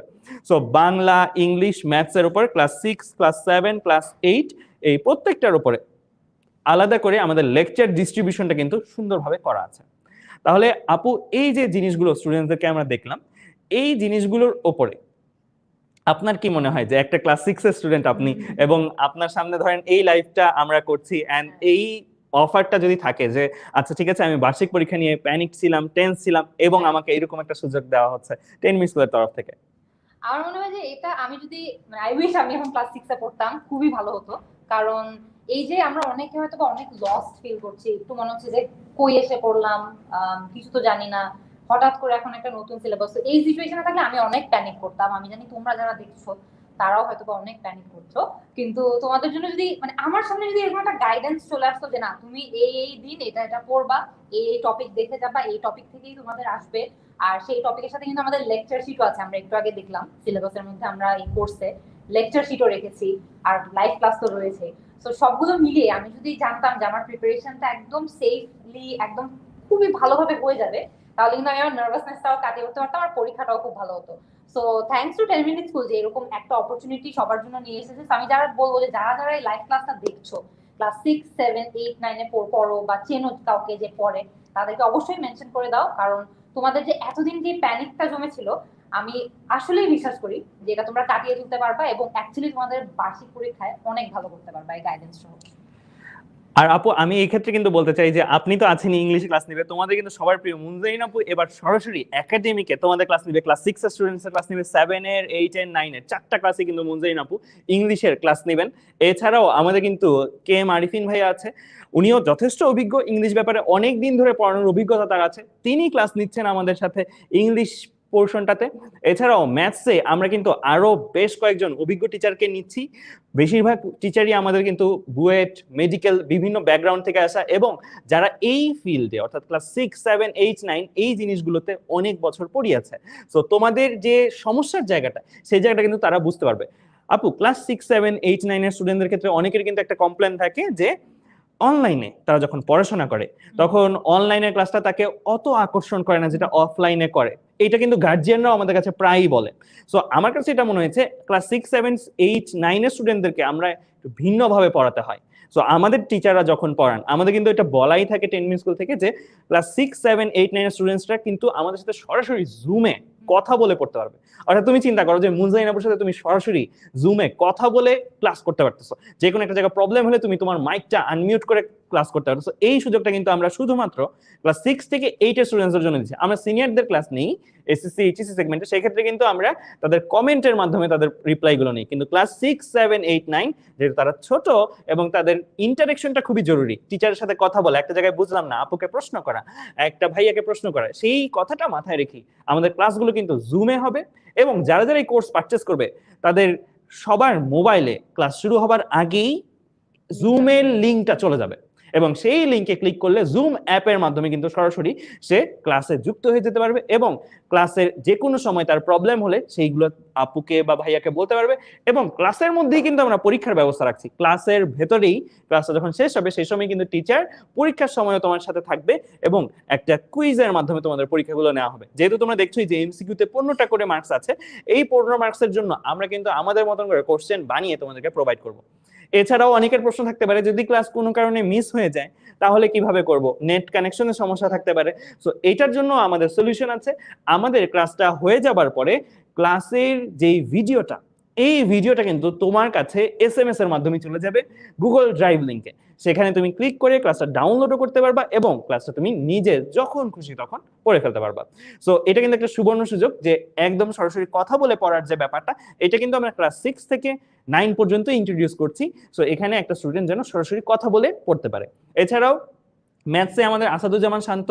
Speaker 1: সো বাংলা, ইংলিশ, ম্যাথস এর উপর ক্লাস 6, ক্লাস 7, ক্লাস 8 এই প্রত্যেকটার উপরে আলাদা করে আমাদের লেকচার ডিস্ট্রিবিউশনটা কিন্তু সুন্দরভাবে করা আছে। তাহলে আপু, এই যে জিনিসগুলো স্টুডেন্টদেরকে আমরা দেখলাম, এই জিনিসগুলোর উপরে আপনার কি মনে হয় যে একটা ক্লাস 6-এর স্টুডেন্ট আপনি, এবং আপনার সামনে ধরেন এই লাইফটা আমরা করছি, এন্ড এই অফারটা যদি থাকে যে আচ্ছা ঠিক আছে, আমি বার্ষিক পরীক্ষা নিয়ে প্যানিক ছিলাম, টেন্স ছিলাম, এবং আমাকে এরকম একটা সুযোগ দেওয়া হচ্ছে 10 মিনিট স্কুলের তরফ থেকে,
Speaker 2: আমার মনে হয় যে এটা আমি যদি, আই উইশ আমি এখন ক্লাস 6-এ পড়তাম, খুবই ভালো হতো। কারণ এই যে আমরা অনেকে হয়তো বা অনেক লস্ট ফিল করছি, একটু মনে হচ্ছে যে কই এসে পড়লাম, কিছু তো জানি না, হঠাৎ করে এখন একটা নতুন সিলেবাস। তো এই সিচুয়েশনে থাকলে আমি অনেক প্যানিক করতাম। আমি জানি তোমরা যারা দেখছো তারাও হয়তো বা অনেক প্যানিক করছো। কিন্তু তোমাদের জন্য যদি, মানে আমার সামনে যদি এরকম একটা গাইডেন্স চলে আসতো যে না, তুমি এই দিন এটা এটা পড়বা, এই টপিক দেখে যাবা, এই টপিক থেকেই তোমাদের আসবে, আর সেই টপিকের সাথে কিন্তু আমাদের লেকচার শিটও আছে। আমরা একটু আগে দেখলাম সিলেবাসের মধ্যে আমরা এই কোর্সে লেকচার শিটও রেখেছি, আর লাইভ ক্লাস তো রয়েছে। তো সবগুলো মিলিয়ে আমি যদি জানতাম যে আমার প্রিপারেশনটা একদম সেফলি, একদম খুবই ভালোভাবে হয়ে যাবে, তাহলে কিন্তু আমি আমার নার্ভাসনেসটাও কাটিয়ে উঠতে পারতাম, আর পরীক্ষাটাও খুব ভালো হতো। So thanks to 10 minute school যে এরকম একটা অপরচুনিটি সবার জন্য নিয়ে এসেছে। আমি যারা বলবো যে যারা যারা এই লাইভ ক্লাসটা দেখছো, ক্লাস 6, 7, 8, 9-এ পড়ো বা চেনো কাউকে যে পড়ে, তাদেরকে অবশ্যই মেনশন করে দাও। কারণ তোমাদের যে এতদিন যে প্যানিকটা জমেছিল, আমি আসলেই বিশ্বাস করি যে এটা তোমরা কাটিয়ে তুলতে পারবা, এবং অ্যাকচুয়ালি তোমাদের বার্ষিক পরীক্ষায় অনেক ভালো করতে পারবা এই গাইডেন্স সহ।
Speaker 1: আর আপু আমি এই ক্ষেত্রে কিন্তু বলতে চাই যে আপনি তো আছেন ইংলিশে ক্লাস নিবে, তোমাদের কিন্তু সবার প্রিয় মুনজাইন আপু এবার সরাসরি একাডেমিকে তোমাদের ক্লাস নিবে। ক্লাস 6 এর স্টুডেন্টসের ক্লাস নিবে, 7 এর, 8 এর, 9 এর, চারটা ক্লাসে কিন্তু মুনজাইন আপু ইংলিশের ক্লাস নেবেন। এছাড়াও আমাদের কিন্তু কে এম আরিফিন ভাইয়া আছে, উনিও যথেষ্ট অভিজ্ঞ ইংলিশ ব্যাপারে, অনেক দিন ধরে পড়ানোর অভিজ্ঞতা তার আছে, তিনি ক্লাস নিচ্ছেন আমাদের সাথে ইংলিশ পোর্শনটাতে। এছাড়াও ম্যাথসে আমরা কিন্তু আরো বেশ কয়েকজন অভিজ্ঞ টিচারকে নিচ্ছি। বেশিরভাগ টিচারই আমাদের কিন্তু বুয়েট, মেডিকেল বিভিন্ন ব্যাকগ্রাউন্ড থেকে আসা এবং যারা এই ফিল্ডে অর্থাৎ ক্লাস 6, 7, 8, 9 এই জিনিসগুলোতে অনেক বছর পড়িয়েছে। সো তোমাদের যে সমস্যার জায়গাটা সেই জায়গাটা কিন্তু তারা বুঝতে পারবে। আপু ক্লাস 6, 7, 8, 9 এর স্টুডেন্টদের ক্ষেত্রে অনেকের কিন্তু একটা কমপ্লেন থাকে যে অনলাইনে তারা যখন পড়াশোনা করে তখন অনলাইনের ক্লাসটা তাকে অত আকর্ষণ করে না যেটা অফলাইনে করে। এটা কিন্তু গার্জিয়ানরাও আমাদের কাছে প্রায়ই বলে। সো আমার কাছে এটা মনে হয়েছে ক্লাস 6, 7, 8, 9 এর স্টুডেন্টদেরকে আমরা একটু ভিন্নভাবে পড়াতে হয়। সো আমাদের টিচাররা যখন পড়ান আমাদের কিন্তু এটা বলাই থাকে 10 মিনিট স্কুল থেকে যে ক্লাস 6, 7, 8, 9 এর স্টুডেন্টসরা কিন্তু আমাদের সাথে সরাসরি জুমে কথা বলে পড়তে পারবে। অর্থাৎ তুমি চিন্তা করো যে মুনজাইন আপুর সাথে তুমি সরাসরি জুমে কথা বলে ক্লাস করতে পারতেছো, যে কোনো একটা জায়গায় প্রবলেম হলে তুমি তোমার মাইকটা আনমিউট করে ক্লাস করতে পারতেছো। এই সুযোগটা কিন্তু আমরা শুধুমাত্র ক্লাস 6 থেকে 8 এর স্টুডেন্টসদের জন্য দিচ্ছি। আমরা সিনিয়রদের ক্লাস নেই এসএসসি এইচএসসি সেগমেন্টে, সেক্ষেত্রে কিন্তু আমরা তাদের কমেন্টের মাধ্যমে তাদের রিপ্লাই গুলো নেই। কিন্তু ক্লাস 6, 7, 8, 9 যেহেতু তারা ছোট এবং তাদের ইন্টারেকশনটা খুবই জরুরি, টিচারের সাথে কথা বলা, একটা জায়গায় বুঝলাম না আপুকে প্রশ্ন করা, একটা ভাইয়াকে প্রশ্ন করা, সেই কথাটা মাথায় রেখে আমাদের ক্লাসগুলো কিন্তু জুমে হবে। এবং যারা যারা এই কোর্স পারচেজ করবে তাদের সবার মোবাইলে ক্লাস শুরু হবার আগেই জুমের লিঙ্কটা চলে যাবে এবং সেই লিঙ্কে ক্লিক করলে জুম অ্যাপের মাধ্যমে কিন্তু সরাসরি সে ক্লাসে যুক্ত হয়ে যেতে পারবে এবং ক্লাসের যে কোনো সময় তার প্রবলেম হলে সেইগুলো আপুকে বা ভাইয়াকে বলতে পারবে। এবং ক্লাসের মধ্যেই কিন্তু আমরা পরীক্ষার ব্যবস্থা রাখছি, ক্লাসের ভেতরেই ক্লাসটা যখন শেষ হবে সেই সময় কিন্তু টিচার পরীক্ষার সময় তোমার সাথে থাকবে এবং একটা কুইজের মাধ্যমে তোমাদের পরীক্ষাগুলো নেওয়া হবে। যেহেতু তোমরা দেখছোই যে এমসিকিউতে 15টা করে মার্কস আছে, এই 15 মার্কসের জন্য আমরা কিন্তু আমাদের মতন করে কোশ্চেন বানিয়ে তোমাদেরকে প্রোভাইড করব। এছাড়াও অনেকের প্রশ্ন থাকতে পারে যদি ক্লাস কোনো কারণে মিস হয়ে যায় তাহলে কিভাবে করব, নেট কানেকশনের সমস্যা থাকতে পারে। সো এটার জন্য আমাদের সলিউশন আছে। আমাদের ক্লাসটা হয়ে যাবার পরে ক্লাসের যেই ভিডিওটা, এই ভিডিওটা কিন্তু তোমার কাছে এসএমএস এর মাধ্যমে চলে যাবে গুগল ড্রাইভ লিংকে। সেখানে তুমি ক্লিক করে ক্লাসটা ডাউনলোডও করতে পারবা এবং ক্লাসটা তুমি নিজে যখন খুশি তখন পড়ে ফেলতে পারবা। সো এটা কিন্তু একটা সুবর্ণ সুযোগ যে একদম সরাসরি কথা বলে পড়ার যে ব্যাপারটা, এটা কিন্তু আমরা ক্লাস 6 থেকে 9 পর্যন্ত ইন্ট্রোডিউস করছি। সো এখানে একটা স্টুডেন্ট যেন সরাসরি কথা বলে পড়তে পারে। এছাড়াও ম্যাথসে আমাদের আসাদুজ্জামান শান্ত,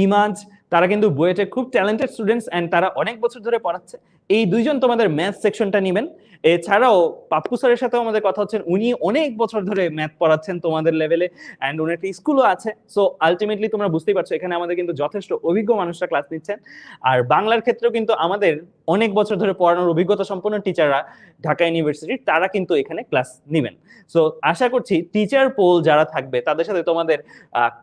Speaker 1: ইমাজ, তারা কিন্তু বুয়েটে খুব ট্যালেন্টেড স্টুডেন্টস এন্ড তারা অনেক বছর ধরে পড়াচ্ছে। এই দুইজন তোমাদের ম্যাথ সেকশনটা নেবেন। এছাড়াও পাপ্পু স্যারের সাথেও আমাদের কথা হচ্ছে, উনি অনেক বছর ধরে ম্যাথ পড়াচ্ছেন তোমাদের লেভেলে এন্ড ওনার একটা স্কুলও আছে। সো আলটিমেটলি তোমরা বুঝতেই পারছো এখানে আমাদের কিন্তু যথেষ্ট অভিজ্ঞ মানুষরা ক্লাস নিচ্ছেন। আর বাংলার ক্ষেত্রেও কিন্তু আমাদের অনেক বছর ধরে পড়ানোর অভিজ্ঞতা সম্পন্ন টিচাররা ঢাকা ইউনিভার্সিটির, তারা কিন্তু এখানে ক্লাস নেবেন। সো আশা করছি টিচার পোল যারা থাকবে তাদের সাথে তোমাদের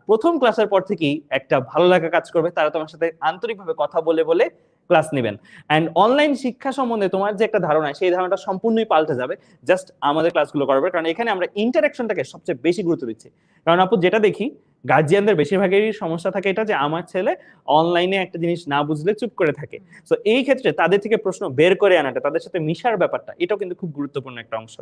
Speaker 1: প্রথম ক্লাসের পর থেকেই একটা ভালো লাগা কাজ করবে, তারা তোমার সাথে আন্তরিকভাবে কথা বলে বলে ক্লাস নেবেন। অ্যান্ড অনলাইন শিক্ষা সম্বন্ধে তোমার যে একটা ধারণা, সেই ধারণাটা সম্পূর্ণই পাল্টে যাবে জাস্ট আমাদের ক্লাসগুলো করবে, কারণ এখানে আমরা ইন্টারাকশনটাকে সবচেয়ে বেশি গুরুত্ব দিচ্ছি। কারণ আপু যেটা দেখি গার্জিয়ানদের বেশিরভাগেরই সমস্যা থাকে এটা যে আমার ছেলে অনলাইনে একটা জিনিস না বুঝলে চুপ করে থাকে। সো এই ক্ষেত্রে তাদের থেকে প্রশ্ন বের করে আনাটা, তাদের সাথে মিশার ব্যাপারটা, এটাও কিন্তু খুব গুরুত্বপূর্ণ একটা অংশ।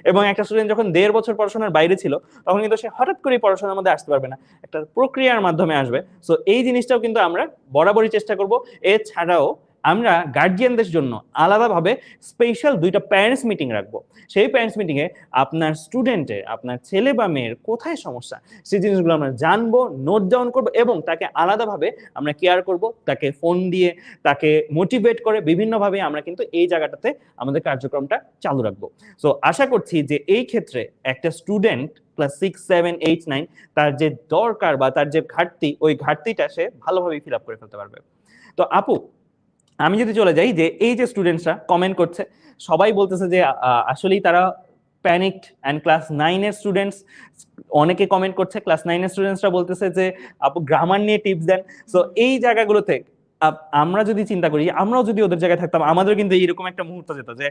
Speaker 1: এবং একটা স্টুডেন্ট যখন 1.5 বছর পড়াশোনার বাইরে ছিল তখন কিন্তু সে হঠাৎ করে পড়াশোনার মধ্যে আসতে পারবে না, একটা প্রক্রিয়ার মাধ্যমে আসবে। সো এই জিনিসটাও কিন্তু আমরা বরাবরই চেষ্টা করব। এছাড়াও আমরা গার্জিয়ানদের জন্য আলাদাভাবে স্পেশাল 2টা প্যারেন্টস মিটিং রাখবো। সেই প্যারেন্টস মিটিং এ আপনার স্টুডেন্টের, আপনার ছেলে বা মেয়ের কোথায় সমস্যা সেই জিনিসগুলো আমরা জানবো, নোট ডাউন করবো এবং তাকে আলাদাভাবে আমরা কেয়ার করব, তাকে ফোন দিয়ে তাকে মোটিভেট করে বিভিন্নভাবে আমরা কিন্তু এই জায়গাটাতে আমাদের কার্যক্রমটা চালু রাখবো। সো আশা করছি যে এই ক্ষেত্রে একটা স্টুডেন্ট ক্লাস 6, 7, 8, 9 তার যে দরকার বা তার যে ঘাটতি, ওই ঘাটতিটা সে ভালোভাবে ফিল আপ করে ফেলতে পারবে। তো আপু আমি যদি চলে যাই যে এই যে স্টুডেন্টসরা কমেন্ট করছে, সবাই বলতেছে যে আসলেই তারা প্যানিকড এন্ড ক্লাস 9 এর স্টুডেন্টস অনেকে কমেন্ট করছে, ক্লাস 9 এর স্টুডেন্টসরা বলতেছে যে আপু গ্রামার নিয়ে টিপস দেন। সো এই জায়গাগুলোতে আমরা যদি চিন্তা করি, আমরাও যদি ওদের জায়গায় থাকতাম আমাদের কিন্তু এইরকম একটা মুহূর্ত যেত যে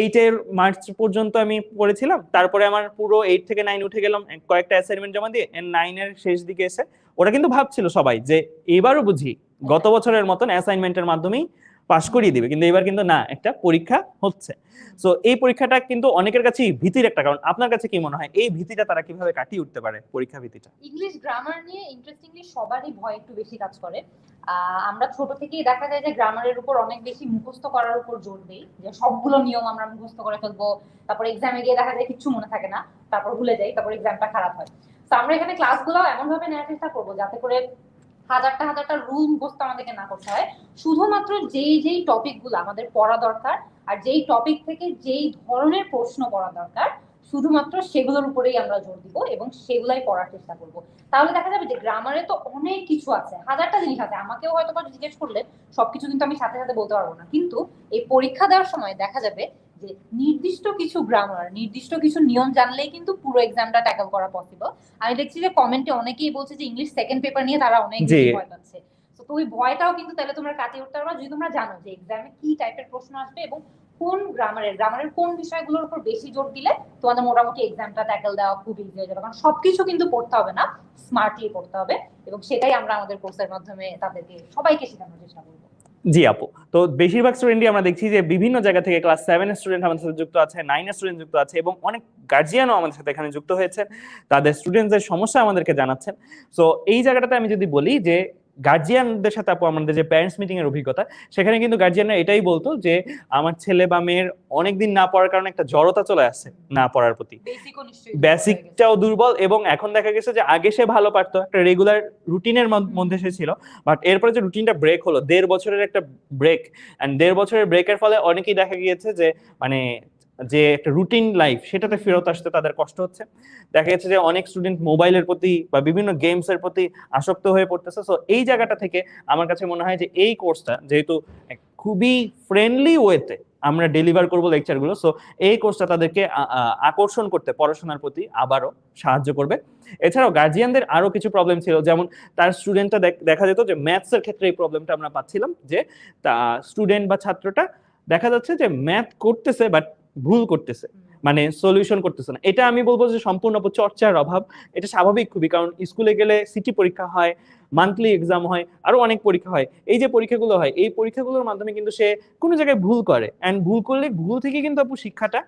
Speaker 1: 8 এর মার্চ পর্যন্ত আমি পড়েছিলাম, তারপরে আমার পুরো 8 থেকে 9 উঠে গেলাম কয়েকটা অ্যাসাইনমেন্ট জমা দিয়ে, 9 এর শেষ দিকে এসে ওরা কিন্তু ভাবছিল সবাই যে এবারও বুঝি গত বছরের মতন অ্যাসাইনমেন্টের মাধ্যমেই পাশ করিয়ে দিবে, কিন্তু এবার কিন্তু না, একটা পরীক্ষা হচ্ছে। সো এই পরীক্ষাটা কিন্তু অনেকের কাছেই ভীতির একটা কারণ। আপনার কাছে কি মনে হয় এই ভীতিটা তারা কিভাবে কাটিয়ে উঠতে পারে, পরীক্ষা ভীতিটা?
Speaker 2: ইংলিশ গ্রামার নিয়ে ইন্টারেস্টিংলি সবারই ভয় একটু বেশি কাজ করে। আমরা ছোট থেকেই দেখা যায় যে গ্রামারের উপর অনেক বেশি মুখস্থ করার উপর জোর দেই, যে সবগুলো নিয়ম আমরা মুখস্থ করে ফেলবো, তারপর এক্সামে গিয়ে দেখা যায় কিচ্ছু মনে থাকে না, তারপর ভুলে যাই, তারপর এক্সামটা খারাপ হয়। তো আমরা এখানে ক্লাসগুলো এমন ভাবে নেওয়ার চেষ্টা করবো যাতে করে হাজারটা হাজারটা রুল মুখস্থ আমাদেরকে না করতে হয়। শুধুমাত্র যেই যেই টপিক গুলো আমাদের পড়া দরকার আর যেই টপিক থেকে যেই ধরনের প্রশ্ন পড়া দরকার শুধুমাত্র সেগুলোর উপরেই আমরা জোর দিব এবং সেগুলাই পড়ার চেষ্টা করব। তাহলে দেখা যাবে যে গ্রামারে তো অনেক কিছু আছে, হাজারটা জিনিস আছে, আমাকেও হয়তো জিজ্ঞেস করলে সবকিছু কিন্তু আমি সাথে সাথে বলতে পারবো না, কিন্তু এই পরীক্ষা দেওয়ার সময় দেখা যাবে যে নির্দিষ্ট কিছু গ্রামার, নির্দিষ্ট কিছু নিয়ম জানলেই কিন্তু পুরো এক্সামটা ট্যাকল করা পসিবল। আমি দেখছি যে কমেন্টে অনেকেই বলছে যে ইংলিশ সেকেন্ড পেপার নিয়ে তারা অনেক বেশি ভয় পাচ্ছে। তো ওই ভয়টাও কিন্তু তাহলে তোমরা কাটিয়ে উঠতে পারবা যদি তোমরা জানো যে এক্সামে কি টাইপের প্রশ্ন আসবে এবং কোন গ্রামারের কোন বিষয়গুলোর উপর বেশি জোর দিলে তোমাদের মোটামুটি এক্সামটা ট্যাকল দেওয়া খুব ইজি হয়ে যাবে। কারণ সবকিছু কিন্তু পড়তে হবে না, স্মার্টলি পড়তে হবে, এবং সেটাই আমরা আমাদের কোর্সের মাধ্যমে তাদেরকে সবাইকে শেখানোর চেষ্টা করবো।
Speaker 1: জি আপু, তো বেশিরভাগ স্টুডেন্টই আমরা দেখছি যে বিভিন্ন জায়গা থেকে ক্লাস 7 এর স্টুডেন্ট আমাদের সাথে যুক্ত আছে, 9 এর স্টুডেন্ট যুক্ত আছে এবং অনেক গার্জিয়ানও আমাদের সাথে এখানে যুক্ত হয়েছে, তাদের স্টুডেন্টদের সমস্যা আমাদেরকে জানাচ্ছেন। সো এই জায়গাটাতে আমি যদি বলি যে গার্জিয়ানদের সাথে আপু আমাদের যে প্যারেন্টস মিটিং এর অভিজ্ঞতা, সেখানে কিন্তু গার্জিয়ানরা এটাই বলতো যে আমার ছেলে বা মেয়ের অনেকদিন না পড়ার কারণে একটা জড়তা চলে আসছে না পড়ার প্রতি, বেসিকটাও দুর্বল, এবং এখন দেখা গেছে যে আগে সে ভালো পারতো, একটা রেগুলার রুটিনের মধ্যে সে ছিল, বাট এরপরে যে রুটিনটা ব্রেক হলো, 1.5 বছরের একটা ব্রেক, এন্ড 1.5 বছরের ব্রেকের ফলে অনেকেই দেখা গিয়েছে যে মানে যে একটা রুটিন লাইফ সেটাতে ফেরত আসতে তাদের কষ্ট হচ্ছে। দেখা যাচ্ছে যে অনেক স্টুডেন্ট মোবাইলের প্রতি বা বিভিন্ন গেমস এর প্রতি আসক্ত হয়ে পড়তেছে। সো এই জায়গাটা থেকে আমার কাছে মনে হয় যে এই কোর্সটা যেহেতু খুবই ফ্রেন্ডলি ওয়েতে আমরা ডেলিভার করব লেকচারগুলো, সো এই কোর্সটা তাদেরকে আকর্ষণ করতে পড়াশোনার প্রতি আবারও সাহায্য করবে। এছাড়াও গার্জিয়ানদের আরো কিছু প্রবলেম ছিল, যেমন তার স্টুডেন্টটা দেখা যেত যে ম্যাথস এর ক্ষেত্রে এই প্রবলেমটা আমরা পাচ্ছিলাম যে স্টুডেন্ট বা ছাত্রটা দেখা যাচ্ছে যে ম্যাথ করতেছে বাট ভুল করতেছে, মানে সলিউশন করতেছে না। এটা আমি বলবো যে সম্পূর্ণ চর্চার অভাব। এটা স্বাভাবিক খুবই, কারণ স্কুলে গেলে সিটি পরীক্ষা হয়, মান্থলি এক্সাম হয়, আরো অনেক পরীক্ষা হয়। এই যে পরীক্ষাগুলো হয়, এই পরীক্ষাগুলোর মাধ্যমে কিন্তু সে কোনো জায়গায় ভুল করে, এন্ড ভুল করলে ভুল থেকে কিন্তু আপু শিক্ষাটা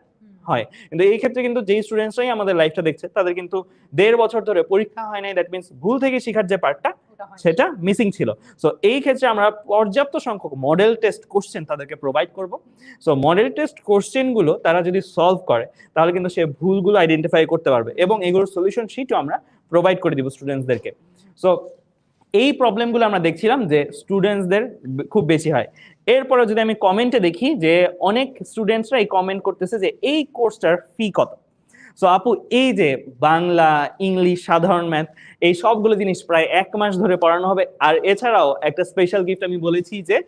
Speaker 1: হয়। কিন্তু এই ক্ষেত্রে কিন্তু যেই স্টুডেন্টসরাই আমাদের লাইফটা দেখছে তাদের কিন্তু 1.5 বছর ধরে পরীক্ষা হয় নাই, দ্যাট মিন্স ভুল থেকে শেখার যে পার্টটা সেটা মিসিং ছিল। সো এই ক্ষেত্রে আমরা পর্যাপ্ত সংখ্যক মডেল টেস্ট কোশ্চেন তাদেরকে প্রোভাইড করব। সো মডেল টেস্ট কোশ্চেন গুলো তারা যদি সলভ করে তাহলে কিন্তু সে ভুলগুলো আইডেন্টিফাই করতে পারবে এবং এগুলোর সলিউশন শিটও আমরা প্রোভাইড করে দিব স্টুডেন্টসদেরকে। সো এই প্রবলেমগুলো আমরা দেখছিলাম যে স্টুডেন্টসদের খুব বেশি হয়। এরপরে যদি আমি কমেন্টে দেখি যে অনেক স্টুডেন্টসরা এই কমেন্ট করতেছে যে এই কোর্সটার ফি কত। সো আপু, এই যে বাংলা, ইংলিশ, সাধারণ ম্যাথ, এই সবগুলো জিনিস প্রায় 1 মাস ধরে পড়ানো হবে। আর এছাড়াও একটা স্পেশাল গিফট আমি বলেছি যে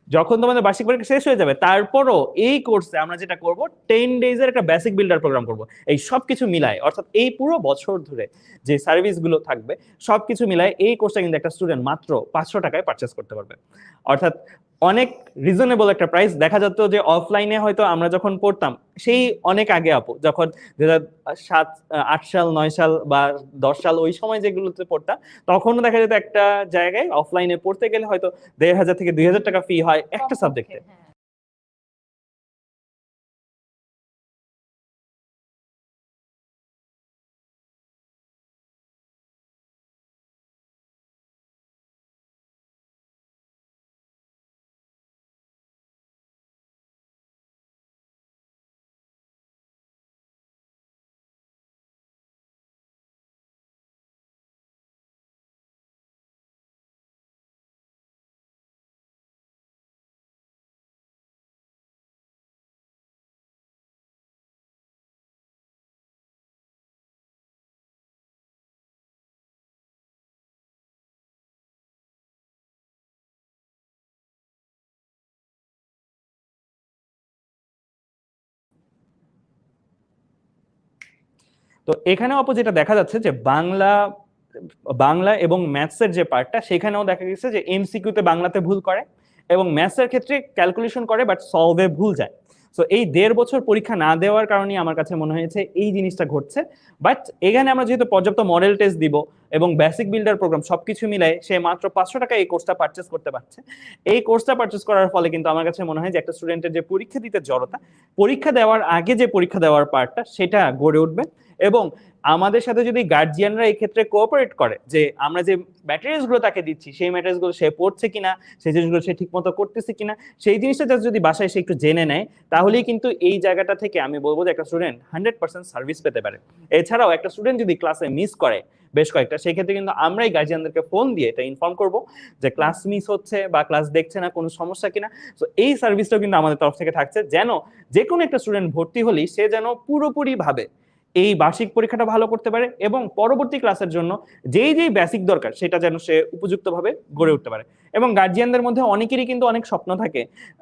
Speaker 1: যখন তোমাদের বার্ষিক পরীক্ষা শেষ হয়ে যাবে তারপরও এই কোর্সে আমরা যেটা করব 10 ডেজের একটা বেসিক বিল্ডার প্রোগ্রাম করব। এই সবকিছু মিলায়, অর্থাৎ এই পুরো বছর ধরে যে সার্ভিসগুলো থাকবে সবকিছু মিলায় এই কোর্সটা কিন্তু একটা স্টুডেন্ট মাত্র 500 টাকায় পারচেজ করতে পারবে। অর্থাৎ অনেক রিজনেবল একটা প্রাইস। দেখা যেত যে অফলাইনে হয়তো আমরা যখন পড়তাম সেই অনেক আগে আপু, যখন 2007, 8 সাল, 9 সাল বা 10 সাল ওই সময় যেগুলোতে পড়তাম, তখনও দেখা যেত একটা জায়গায় অফলাইনে পড়তে গেলে হয়তো 1,500 থেকে 2,000 টাকা ফি হয় একটা সাবজেক্টে। তো এখানেও আপু যেটা দেখা যাচ্ছে যে বাংলা এবং ম্যাথসের যে পার্টটা, সেখানেও দেখা গেছে যে এমসিকিউতে বাংলাতে ভুল করে এবং ম্যাথসের ক্ষেত্রে ক্যালকুলেশন করে বাট সলভে ভুল যায়। সো এই 1.5 বছর পরীক্ষা না দেওয়ার কারণে আমার কাছে মনে হয়েছে এই জিনিসটা ঘটছে। বাট এখানে আমরা যেহেতু পর্যাপ্ত মডেল টেস্ট দিব, এবং বেসিক বিল্ডার প্রোগ্রাম সবকিছু মিলাই সে মাত্র 500 টাকা এই কোর্সটা পারচেজ করতে পারছে। এই কোর্সটা পারচেজ করার ফলে কিন্তু আমার কাছে মনে হয় যে একটা স্টুডেন্টের যে পরীক্ষা দিতে জড়তা, পরীক্ষা দেওয়ার আগে যে পরীক্ষা দেওয়ার পার্টটা সেটা গড়ে উঠবে। এবং আমাদের সাথে যদি গার্জিয়ানরা এই ক্ষেত্রে কোঅপারেট করে, যে আমরা যে ম্যাটেরিয়ালস গুলো তাকে দিচ্ছি সেই ম্যাটেরিয়ালস গুলো সে পড়ছে কিনা, সেই জিনিসগুলো সে ঠিক মতো করতেছে কিনা, সেই জিনিসটা যদি বাসায় সে একটু জেনে নেয়, তাহলেই কিন্তু এই জায়গাটা থেকে আমি বলবো যে একটা স্টুডেন্ট 100% সার্ভিস পেতে পারে। এছাড়াও একটা স্টুডেন্ট যদি ক্লাসে মিস করে বেশ কয়েকটা, সেই ক্ষেত্রে কিন্তু আমরাই গার্জিয়ানদেরকে ফোন দিয়ে এটা ইনফর্ম করব যে ক্লাস মিস হচ্ছে বা ক্লাস দেখছে না, কোনো সমস্যা কিনা। তো এই সার্ভিসটাও কিন্তু আমাদের তরফ থেকে থাকছে, যেন যে কোনো একটা স্টুডেন্ট ভর্তি হলেই সে যেন পুরোপুরি ভাবে এই বার্ষিক পরীক্ষাটা ভালো করতে পারে এবং পরবর্তী ক্লাসের জন্য যেই যেই বেসিক দরকার সেটা যেন সে উপযুক্তভাবে গড়ে উঠতে পারে। এবং গার্জিয়ানদের মধ্যে অনেকেরই কিন্তু অনেক স্বপ্ন থাকে,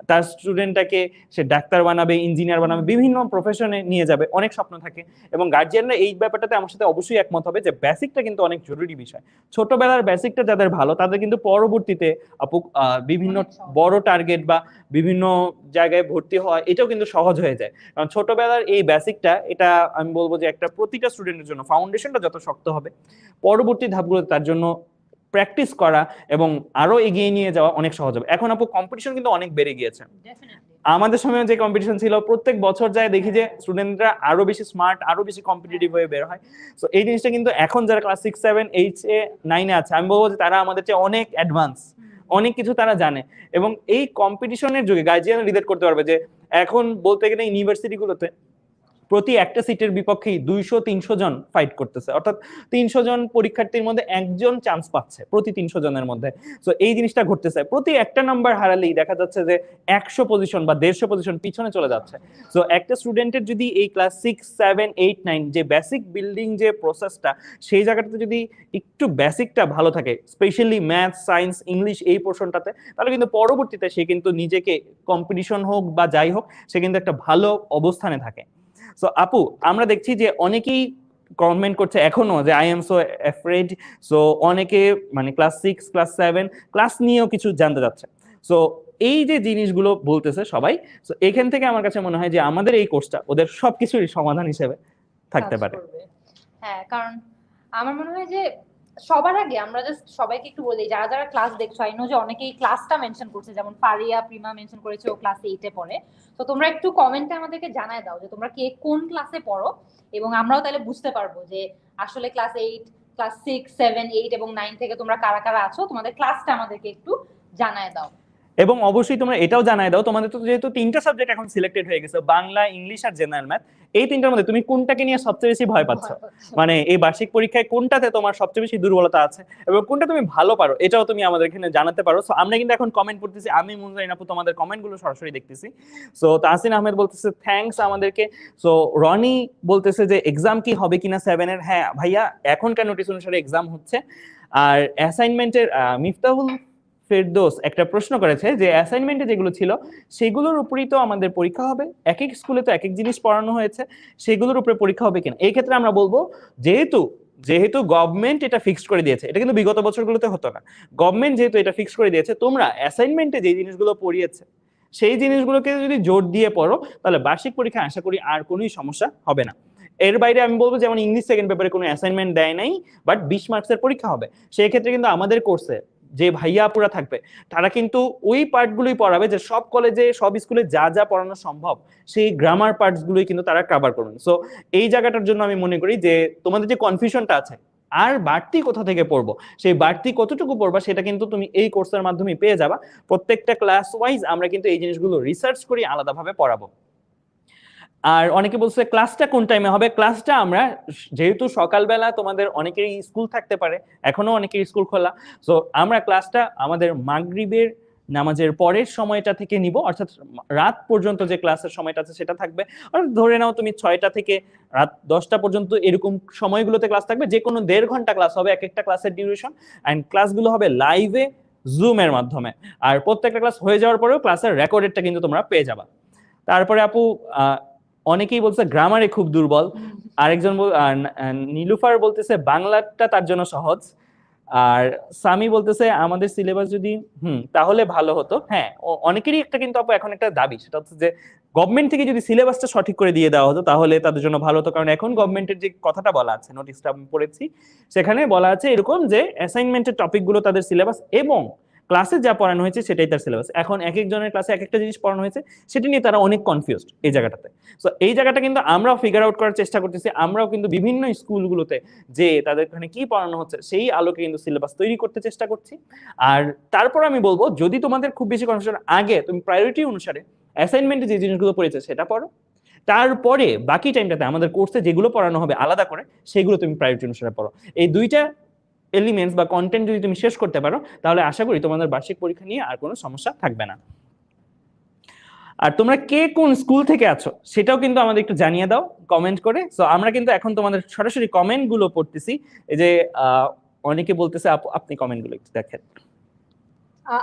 Speaker 1: তার স্টুডেন্টটাকে সে ডাক্তার বানাবে, ইঞ্জিনিয়ার বানাবে, বিভিন্ন প্রফেশনে নিয়ে যাবে, অনেক স্বপ্ন থাকে। এবং গার্জিয়ানরা এই ব্যাপারটাতে আমার সাথে অবশ্যই একমত হবে যে বেসিকটা কিন্তু অনেক জরুরি বিষয়। ছোটবেলার বেসিকটা যাদের ভালো তাদের কিন্তু পরবর্তীতে বিভিন্ন বড় টার্গেট বা বিভিন্ন জায়গায় ভর্তি হওয়া এটাও কিন্তু সহজ হয়ে যায়। কারণ ছোটবেলার এই বেসিকটা, এটা আমি বলবো যে একটা প্রতিটা স্টুডেন্টের জন্য ফাউন্ডেশনটা যত শক্ত হবে, পরবর্তী ধাপগুলোতে তার জন্য প্র্যাকটিস করা এবং আরো এগিয়ে নিয়ে যাওয়া অনেক সহজ হবে। এখন আপু কম্পিটিশন কিন্তু অনেক বেড়ে গিয়েছে। আমাদের সময় যে কম্পিটিশন ছিল, প্রত্যেক বছর যায় দেখি যে স্টুডেন্টরা আরো বেশি স্মার্ট, আরো বেশি কম্পিটিটিভ হয়ে বের হয়। সো এই জিনিসটা কিন্তু এখন যারা ক্লাস 6, 7, 8 এ 9 এ আছে, আমি বলবো যে তারা আমাদের চেয়ে অনেক অ্যাডভান্স, অনেক কিছু তারা জানে। এবং এই কম্পিটিশনের যুগে গার্জিয়ান রিলেট করতে পারবে যে এখন বলতে গেলে ইউনিভার্সিটিগুলোতে প্রতি একটা সিটের বিপক্ষেই 200-300 জন ফাইট করতেছে, অর্থাৎ 300 জন পরীক্ষার্থীর মধ্যে একজন চান্স পাচ্ছে প্রতি 300 জনের মধ্যে। সো এই জিনিসটা ঘটতেছে, প্রতি একটা নাম্বার হারালেই দেখা যাচ্ছে যে 100 পজিশন বা 150 পজিশন পিছনে চলে যাচ্ছে। সো একটা স্টুডেন্টের যদি এই ক্লাস 6, 7, 8, 9 যে বেসিক বিল্ডিং যে প্রসেসটা, সেই জায়গাটাতে যদি একটু বেসিকটা ভালো থাকে, স্পেশালি ম্যাথ, সায়েন্স, ইংলিশ এই পোর্শনটাতে, তাহলে কিন্তু পরবর্তীতে সে কিন্তু নিজেকে কম্পিটিশন হোক বা যাই হোক, সে কিন্তু একটা ভালো অবস্থানে থাকে। সো আপু, আমরা দেখছি যে অনেকেই কমেন্ট করছে এখনো যে I am so afraid. So অনেকে মানে ক্লাস 6, ক্লাস 7 ক্লাস নিয়েও কিছু জানতে যাচ্ছে। সো এই যে জিনিসগুলো বলতেছে সবাই, সো এখান থেকে আমার কাছে মনে হয় যে আমাদের এই কোর্সটা ওদের সবকিছুরই সমাধান হিসেবে থাকতে পারে।
Speaker 2: হ্যাঁ, কারণ আমার মনে হয় যে সবার আগে আমরা জাস্ট সবাইকে একটু বলি, যারা যারা ক্লাস দেখছো, আই নো যে অনেকেই ক্লাসটা মেনশন করছে, যেমন ফারিয়া প্রিমা মেনশন করেছে ও ক্লাস 8 এ পড়ে। তো তোমরা একটু কমেন্টে আমাদেরকে জানায় দাও যে তোমরা কে কোন ক্লাসে পড়ো, এবং আমরাও তাহলে বুঝতে পারবো যে আসলে ক্লাস 8, ক্লাস 6, 7, 8 এবং 9 থেকে তোমরা কারা কারা আছো। তোমাদের ক্লাসটা আমাদেরকে একটু জানায় দাও।
Speaker 1: এবং অবশ্যই তোমরা এটাও জানায় দাও, তোমাদের তো যেহেতু 3টা সাবজেক্ট এখন সিলেক্টেড হয়ে গেছে, বাংলা, ইংলিশ আর জেনারেল ম্যাথ, এই 3টার মধ্যে তুমি কোনটাকে নিয়ে সবচেয়ে বেশি ভয় পাচ্ছ, মানে এই বার্ষিক পরীক্ষায় কোনটাতে তোমার সবচেয়ে বেশি দুর্বলতা আছে এবং কোনটা তুমি ভালো পারো, এটাও তুমি আমাদের এখানে জানাতে পারো। সো আমরা কিন্তু এখন কমেন্ট করতেছি, আমি মুনজারিন আপু তোমাদের কমেন্টগুলো সরাসরি দেখতেছি। সো তাহসিন আহমেদ বলতেছে থ্যাঙ্কস আমাদেরকে। সো রনি বলতেছে যে এক্সাম কি হবে কিনা 7 এর। হ্যাঁ ভাইয়া, এখনকার নোটিশ অনুসারে এক্সাম হচ্ছে। আর অ্যাসাইনমেন্টের মিফতাহুল ফেরদৌস একটা প্রশ্ন করেছে যে অ্যাসাইনমেন্টে যেগুলো ছিল সেগুলোর উপরই তো আমাদের পরীক্ষা হবে, এক এক স্কুলে তো এক এক জিনিস পড়ানো হয়েছে, সেগুলোর উপরে পরীক্ষা হবে কিনা। এই ক্ষেত্রে আমরা বলবো যেহেতু গভর্নমেন্ট এটা ফিক্সড করে দিয়েছে, এটা কিন্তু বিগত বছরগুলোতে হতো না, গভর্নমেন্ট যেহেতু এটা ফিক্সড করে দিয়েছে, তোমরা অ্যাসাইনমেন্টে যে জিনিসগুলো পড়িয়েছে সেই জিনিসগুলোকে যদি জোর দিয়ে পড়ো, তাহলে বার্ষিক পরীক্ষা আশা করি আর কোনোই সমস্যা হবে না। এর বাইরে আমি বলবো যেমন ইংলিশ সেকেন্ড পেপারে কোনো অ্যাসাইনমেন্ট দেয় নাই, বাট 20 মার্কসের পরীক্ষা হবে, সেই ক্ষেত্রে কিন্তু আমাদের কোর্সে যে ভাইয়া আপুরা থাকবে তারা কিন্তু ওই পার্টগুলোই পড়াবে, যে সব কলেজে সব স্কুলে যা যা পড়ানো সম্ভব সেই গ্রামার পার্টসগুলোই কিন্তু তারা কভার করবেন। সো এই জায়গাটার জন্য আমি মনে করি যে তোমাদের যে কনফিউশনটা আছে আর বাড়তি কোথা থেকে পড়বো, সেই বাড়তি কতটুকু পড়বা সেটা কিন্তু তুমি এই কোর্সের মাধ্যমে পেয়ে যাবা। প্রত্যেকটা ক্লাস ওয়াইজ আমরা কিন্তু এই জিনিসগুলো রিসার্চ করি, আলাদাভাবে পড়াবো। আর অনেকে বলছে ক্লাসটা কোন টাইমে হবে, ক্লাসটা আমরা যেহেতু সকালবেলা তোমাদের অনেকেরই স্কুল থাকতে পারে, এখনো অনেকের স্কুল খোলা, সো আমরা ক্লাসটা আমাদের মাগরিবের নামাজের পরের সময়টা থেকে নিব, অর্থাৎ রাত পর্যন্ত যে ক্লাসের সময়টা আছে সেটা থাকবে। আর ধরে নাও তুমি 6টা থেকে রাত 10টা পর্যন্ত এরকম সময়গুলোতে ক্লাস থাকবে, যে কোনো 1.5 ঘন্টা ক্লাস হবে এক একটা ক্লাসের ডিউরেশন, অ্যান্ড ক্লাসগুলো হবে লাইভে জুমের মাধ্যমে। আর প্রত্যেকটা ক্লাস হয়ে যাওয়ার পরেও ক্লাসের রেকর্ডেডটা কিন্তু তোমরা পেয়ে যাবা। তারপরে আপু অনেকেই বলছে গ্রামারে খুব দুর্বল, আরেকজন নীলুফার বলতেছে বাংলাটা তার জন্য সহজ। আর সামি বলতেছে আমাদের সিলেবাস যদি তাহলে ভালো হতো। হ্যাঁ, অনেকেরই একটা কিন্তু আপু এখন একটা দাবি, সেটা হচ্ছে যে গভর্নমেন্ট থেকে যদি সিলেবাসটা সঠিক করে দিয়ে দেওয়া হতো তাহলে তাদের জন্য ভালো হতো। কারণ এখন গভর্নমেন্টের যে কথাটা বলা আছে, নোটিশটা আমি পড়েছি, সেখানে বলা আছে এরকম যে অ্যাসাইনমেন্টের টপিকগুলো তাদের সিলেবাস এবং ক্লাসে যা পড়ানো হয়েছে সেটাই তার সিলেবাস। এখন এক একজনের ক্লাসে এক একটা জিনিস পড়ানো হয়েছে, সেটা নিয়ে তারা অনেক কনফিউজড এই জায়গাটাতে। সো এই জায়গাটা কিন্তু আমরাও ফিগার আউট করার চেষ্টা করতেছি। আমরাও কিন্তু বিভিন্ন স্কুলগুলোতে যে তাদের ওখানে কি পড়ানো হচ্ছে সেই আলোকে কিন্তু সিলেবাস তৈরি করতে চেষ্টা করছি। আর তারপর আমি বলবো, যদি তোমাদের খুব বেশি কনফিউশন, আগে তুমি প্রায়োরিটি অনুসারে অ্যাসাইনমেন্টে যে জিনিসগুলো পড়েছে সেটা পড়ো, তারপরে বাকি টাইমটাতে আমাদের কোর্সে যেগুলো পড়ানো হবে আলাদা করে সেগুলো তুমি প্রায়োরিটি অনুসারে পড়ো। এই দুইটা এলিমেন্টস বা কন্টেন্ট যদি তুমি শেষ করতে পারো তাহলে আশা করি তোমাদের বার্ষিক পরীক্ষা নিয়ে আর কোনো সমস্যা থাকবে না। আর তোমরা কে কোন স্কুল থেকে আছো সেটাও কিন্তু আমাদের একটু জানিয়ে দাও কমেন্ট করে। সো আমরা কিন্তু এখন তোমাদের সরাসরি কমেন্ট গুলো পড়তেছি। এই যে অনেকে বলতেছে আপু আপনি কমেন্ট গুলো একটু দেখেন।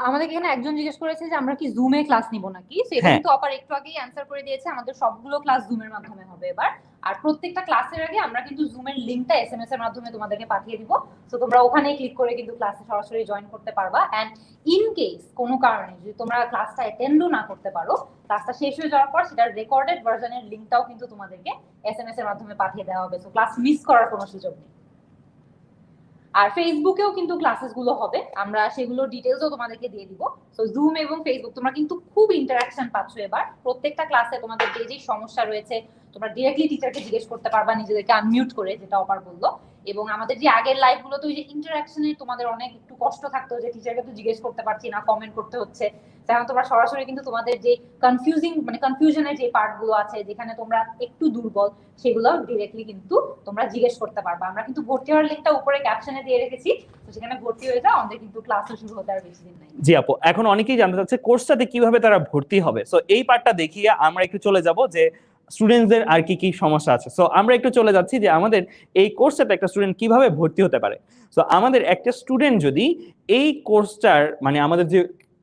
Speaker 2: আমাদের এখানে একজন জিজ্ঞেস করেছে যে আমরা কি জুমে ক্লাস নিব নাকি, সেটা কিন্তু অপার একটু আগেই অ্যানসার করে দিয়েছে। আমাদের সবগুলো ক্লাস জুমের মাধ্যমে হবে এবার। আর প্রত্যেকটা ক্লাসের আগে আমরা কিন্তু জুমের লিংকটা এসএমএস এর মাধ্যমে তোমাদেরকে পাঠিয়ে দিব। সো তোমরা ওখানে ক্লিক করে কিন্তু ক্লাসে সরাসরি জয়েন করতে পারবা। এন্ড ইন কেস কোনো কারণে যদি তোমরা ক্লাসটা অ্যাটেন্ডও না করতে পারো, ক্লাসটা শেষ হয়ে যাওয়ার পর সেটার রেকর্ডেড ভার্সনের লিংকটাও কিন্তু তোমাদেরকে এসএমএস এর মাধ্যমে পাঠিয়ে দেওয়া হবে। সো ক্লাস মিস করার কোনো সুযোগ নেই। আর ফেসবুকেও কিন্তু ক্লাসেস গুলো হবে, আমরা সেগুলো ডিটেলসও তোমাদেরকে দিয়ে দিব। সো জুম এবং ফেসবুক তোমরা কিন্তু খুব ইন্টারাকশন পাচ্ছ এবার। প্রত্যেকটা ক্লাসে তোমাদের যে যে সমস্যা রয়েছে তোমরা ডিরেক্টলি টিচারকে জিজ্ঞেস করতে পারবা নিজেদেরকে আনমিউট করে, যেটা অপার বললো। এবং আমাদের যে আগের লাইভ গুলোতে ওই যে ইন্টারাকশনে তোমাদের অনেক একটু কষ্ট থাকতো, যে টিচারকে তো জিজ্ঞেস করতে পারছি না, কমেন্ট করতে হচ্ছে, যেমন তোমরা সরাসরি কিন্তু তোমাদের যে কনফিউশনের যে পার্ট গুলো আছে, যেখানে তোমরা একটু দুর্বল, সেগুলো ডিরেক্টলি কিন্তু তোমরা জিজ্ঞেস করতে পারবা। আমরা কিন্তু ভর্তি হওয়ার লিংকটা উপরে ক্যাপশনে দিয়ে রেখেছি, তো সেখানে ভর্তি হয়ে যাও, আমাদের কিন্তু ক্লাসও শুরু হতে আর বেশি দিন নাই।
Speaker 1: জি আপু, এখন অনেকেই জানতে চাচ্ছে কোর্সটাতে কিভাবে তারা ভর্তি হবে। সো এই পার্টটা দেখিয়ে আমরা একটু চলে যাব যে স্টুডেন্টসদের আর কি কি সমস্যা আছে। সো আমরা একটু চলে যাচ্ছি যে আমাদের এই কোর্সটাতে একটা স্টুডেন্ট কিভাবে ভর্তি হতে পারে। সো আমাদের একটা স্টুডেন্ট যদি এই কোর্সটার মানে আমাদের যে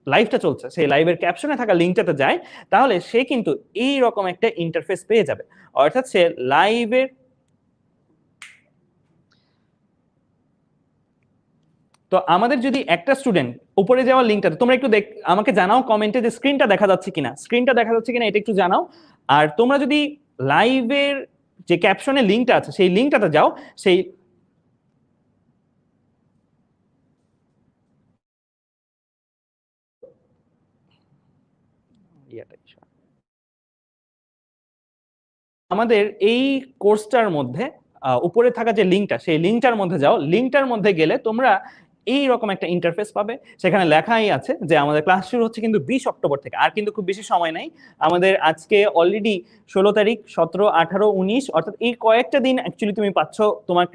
Speaker 1: লাইভটা চলছে সেই লাইভের ক্যাপশনে থাকা লিঙ্কটাতে যায়, তাহলে সে কিন্তু এই রকম একটা ইন্টারফেস পেয়ে যাবে। অর্থাৎ সে লাইভের তো আমাদের যদি একটা স্টুডেন্ট উপরে যাওয়ার লিঙ্কটাতে তোমরা একটু আমাকে জানাও কমেন্টে যে স্ক্রিনটা দেখা যাচ্ছে কিনা, এটা একটু জানাও। আর তোমরা যদি লাইভের যে ক্যাপশনে লিঙ্কটা আছে সেই লিঙ্কটাতে যাও, সেই আমাদের এই কোর্সটার মধ্যে উপরে থাকা যে লিঙ্কটা সেই লিঙ্কটার মধ্যে যাও। লিঙ্কটার মধ্যে গেলে তোমরা এই রকম একটা ইন্টারফেস পাবে। সেখানে লেখাই আছে যে আমাদের ক্লাস শুরু হচ্ছে কিন্তু 20 অক্টোবর থেকে। আর কিন্তু খুব বেশি সময় নাই, আমাদের আজকে অলরেডি 16 তারিখ, 17, 18, 19, অর্থাৎ এই কয়েকটা দিন অ্যাকচুয়ালি তুমি পাচ্ছ তোমার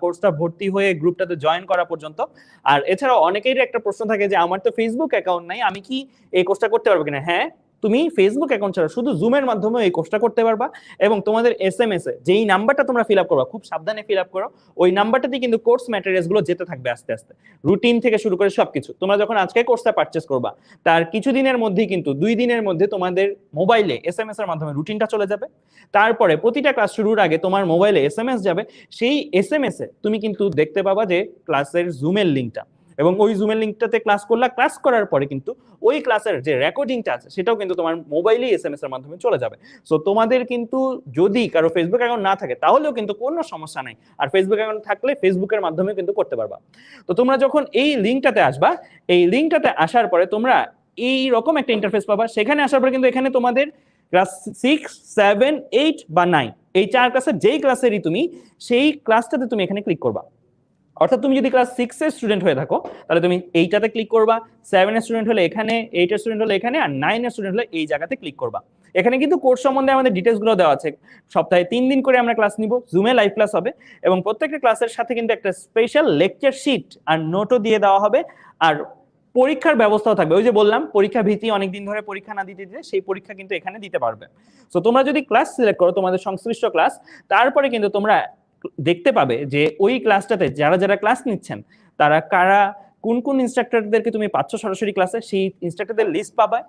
Speaker 1: কোর্সটা ভর্তি হয়ে গ্রুপটাতে জয়েন করা পর্যন্ত। আর এছাড়াও অনেকেরই একটা প্রশ্ন থাকে যে আমার তো ফেসবুক অ্যাকাউন্ট নাই, আমি কি এই কোর্সটা করতে পারবো কিনা। হ্যাঁ, তুমি ফেসবুক অ্যাকাউন্ট ছাড়া শুধু জুমের মাধ্যমে এই কোর্সটা করতে পারবা। এবং তোমাদের এসএমএস এ যেই নাম্বারটা তোমরা ফিল আপ করবা, খুব সাবধানে ফিল আপ করো, ওই নাম্বারটাতে কিন্তু কোর্স ম্যাটেরিয়ালস গুলো যেতে থাকবে আস্তে আস্তে, রুটিন থেকে শুরু করে সবকিছু। তোমরা যখন আজকে কোর্সটা পারচেজ করবা তার কিছুদিনের মধ্যেই কিন্তু 2 দিনের মধ্যে তোমাদের মোবাইলে এসএমএস এর মাধ্যমে রুটিনটা চলে যাবে। তারপরে প্রতিটা ক্লাস শুরুর আগে তোমার মোবাইলে এসএমএস যাবে, সেই এসএমএস এ তুমি কিন্তু দেখতে পাবা যে ক্লাসের জুমের লিঙ্কটা, এবং ওই জুমের লিঙ্কটাতে ক্লাস করলা। ক্লাস করার পরে কিন্তু ওই ক্লাসের যে রেকর্ডিংটা আছে সেটাও কিন্তু তোমার মোবাইলে এসএমএস এর মাধ্যমে চলে যাবে। সো তোমাদের কিন্তু যদি কারো ফেসবুক অ্যাকাউন্ট না থাকে তাহলেও কিন্তু কোনো সমস্যা নাই, আর ফেসবুক অ্যাকাউন্ট থাকলে ফেসবুকের মাধ্যমে কিন্তু করতে পারবা। তো তোমরা যখন এই লিঙ্কটাতে আসবা, এই লিঙ্কটাতে আসার পরে তোমরা এই রকম একটা ইন্টারফেস পাবা। সেখানে আসার পরে কিন্তু এখানে তোমাদের ক্লাস 6, 7, 8 বা 9 এই 4 ক্লাসের যেই ক্লাসেরই তুমি সেই ক্লাসটাতে তুমি এখানে ক্লিক করবা। অর্থাৎ তুমি যদি ক্লাস 6 এর স্টুডেন্ট হয়ে থাকো তাহলে তুমি এইটাতে ক্লিক করবা, 7 এর স্টুডেন্ট হলে এখানে, 8 এর স্টুডেন্ট হলে এখানে, আর 9 এর স্টুডেন্ট হলে এই জায়গাতে ক্লিক করবা। এখানে কিন্তু কোর্স সম্বন্ধে আমাদের ডিটেইলস গুলো দেওয়া আছে। সপ্তাহে 3 দিন করে আমরা ক্লাস নিব, জুমে লাইভ ক্লাস হবে, এবং প্রত্যেকটা ক্লাসের সাথে কিন্তু একটা স্পেশাল লেকচার শিট আর নোটও দিয়ে দেওয়া হবে। আর পরীক্ষার ব্যবস্থাও থাকবে। ওই যে বললাম পরীক্ষা ভীতি, অনেকদিন ধরে পরীক্ষা না দিতে সেই পরীক্ষা কিন্তু এখানে দিতে পারবে। সো তোমরা যদি ক্লাস সিলেক্ট করো তোমাদের সংশ্লিষ্ট ক্লাস, তারপরে কিন্তু তোমরা দেখতে পাবে যে ওই ক্লাসটাতে যারা যারা ক্লাস নিচ্ছেন তারা কারা, কোন কোন ইনস্ট্রাক্টরদেরকে তুমি পাচ্ছ সরাসরি ক্লাসে, সেই ইনস্ট্রাক্টরদের লিস্ট পাবে।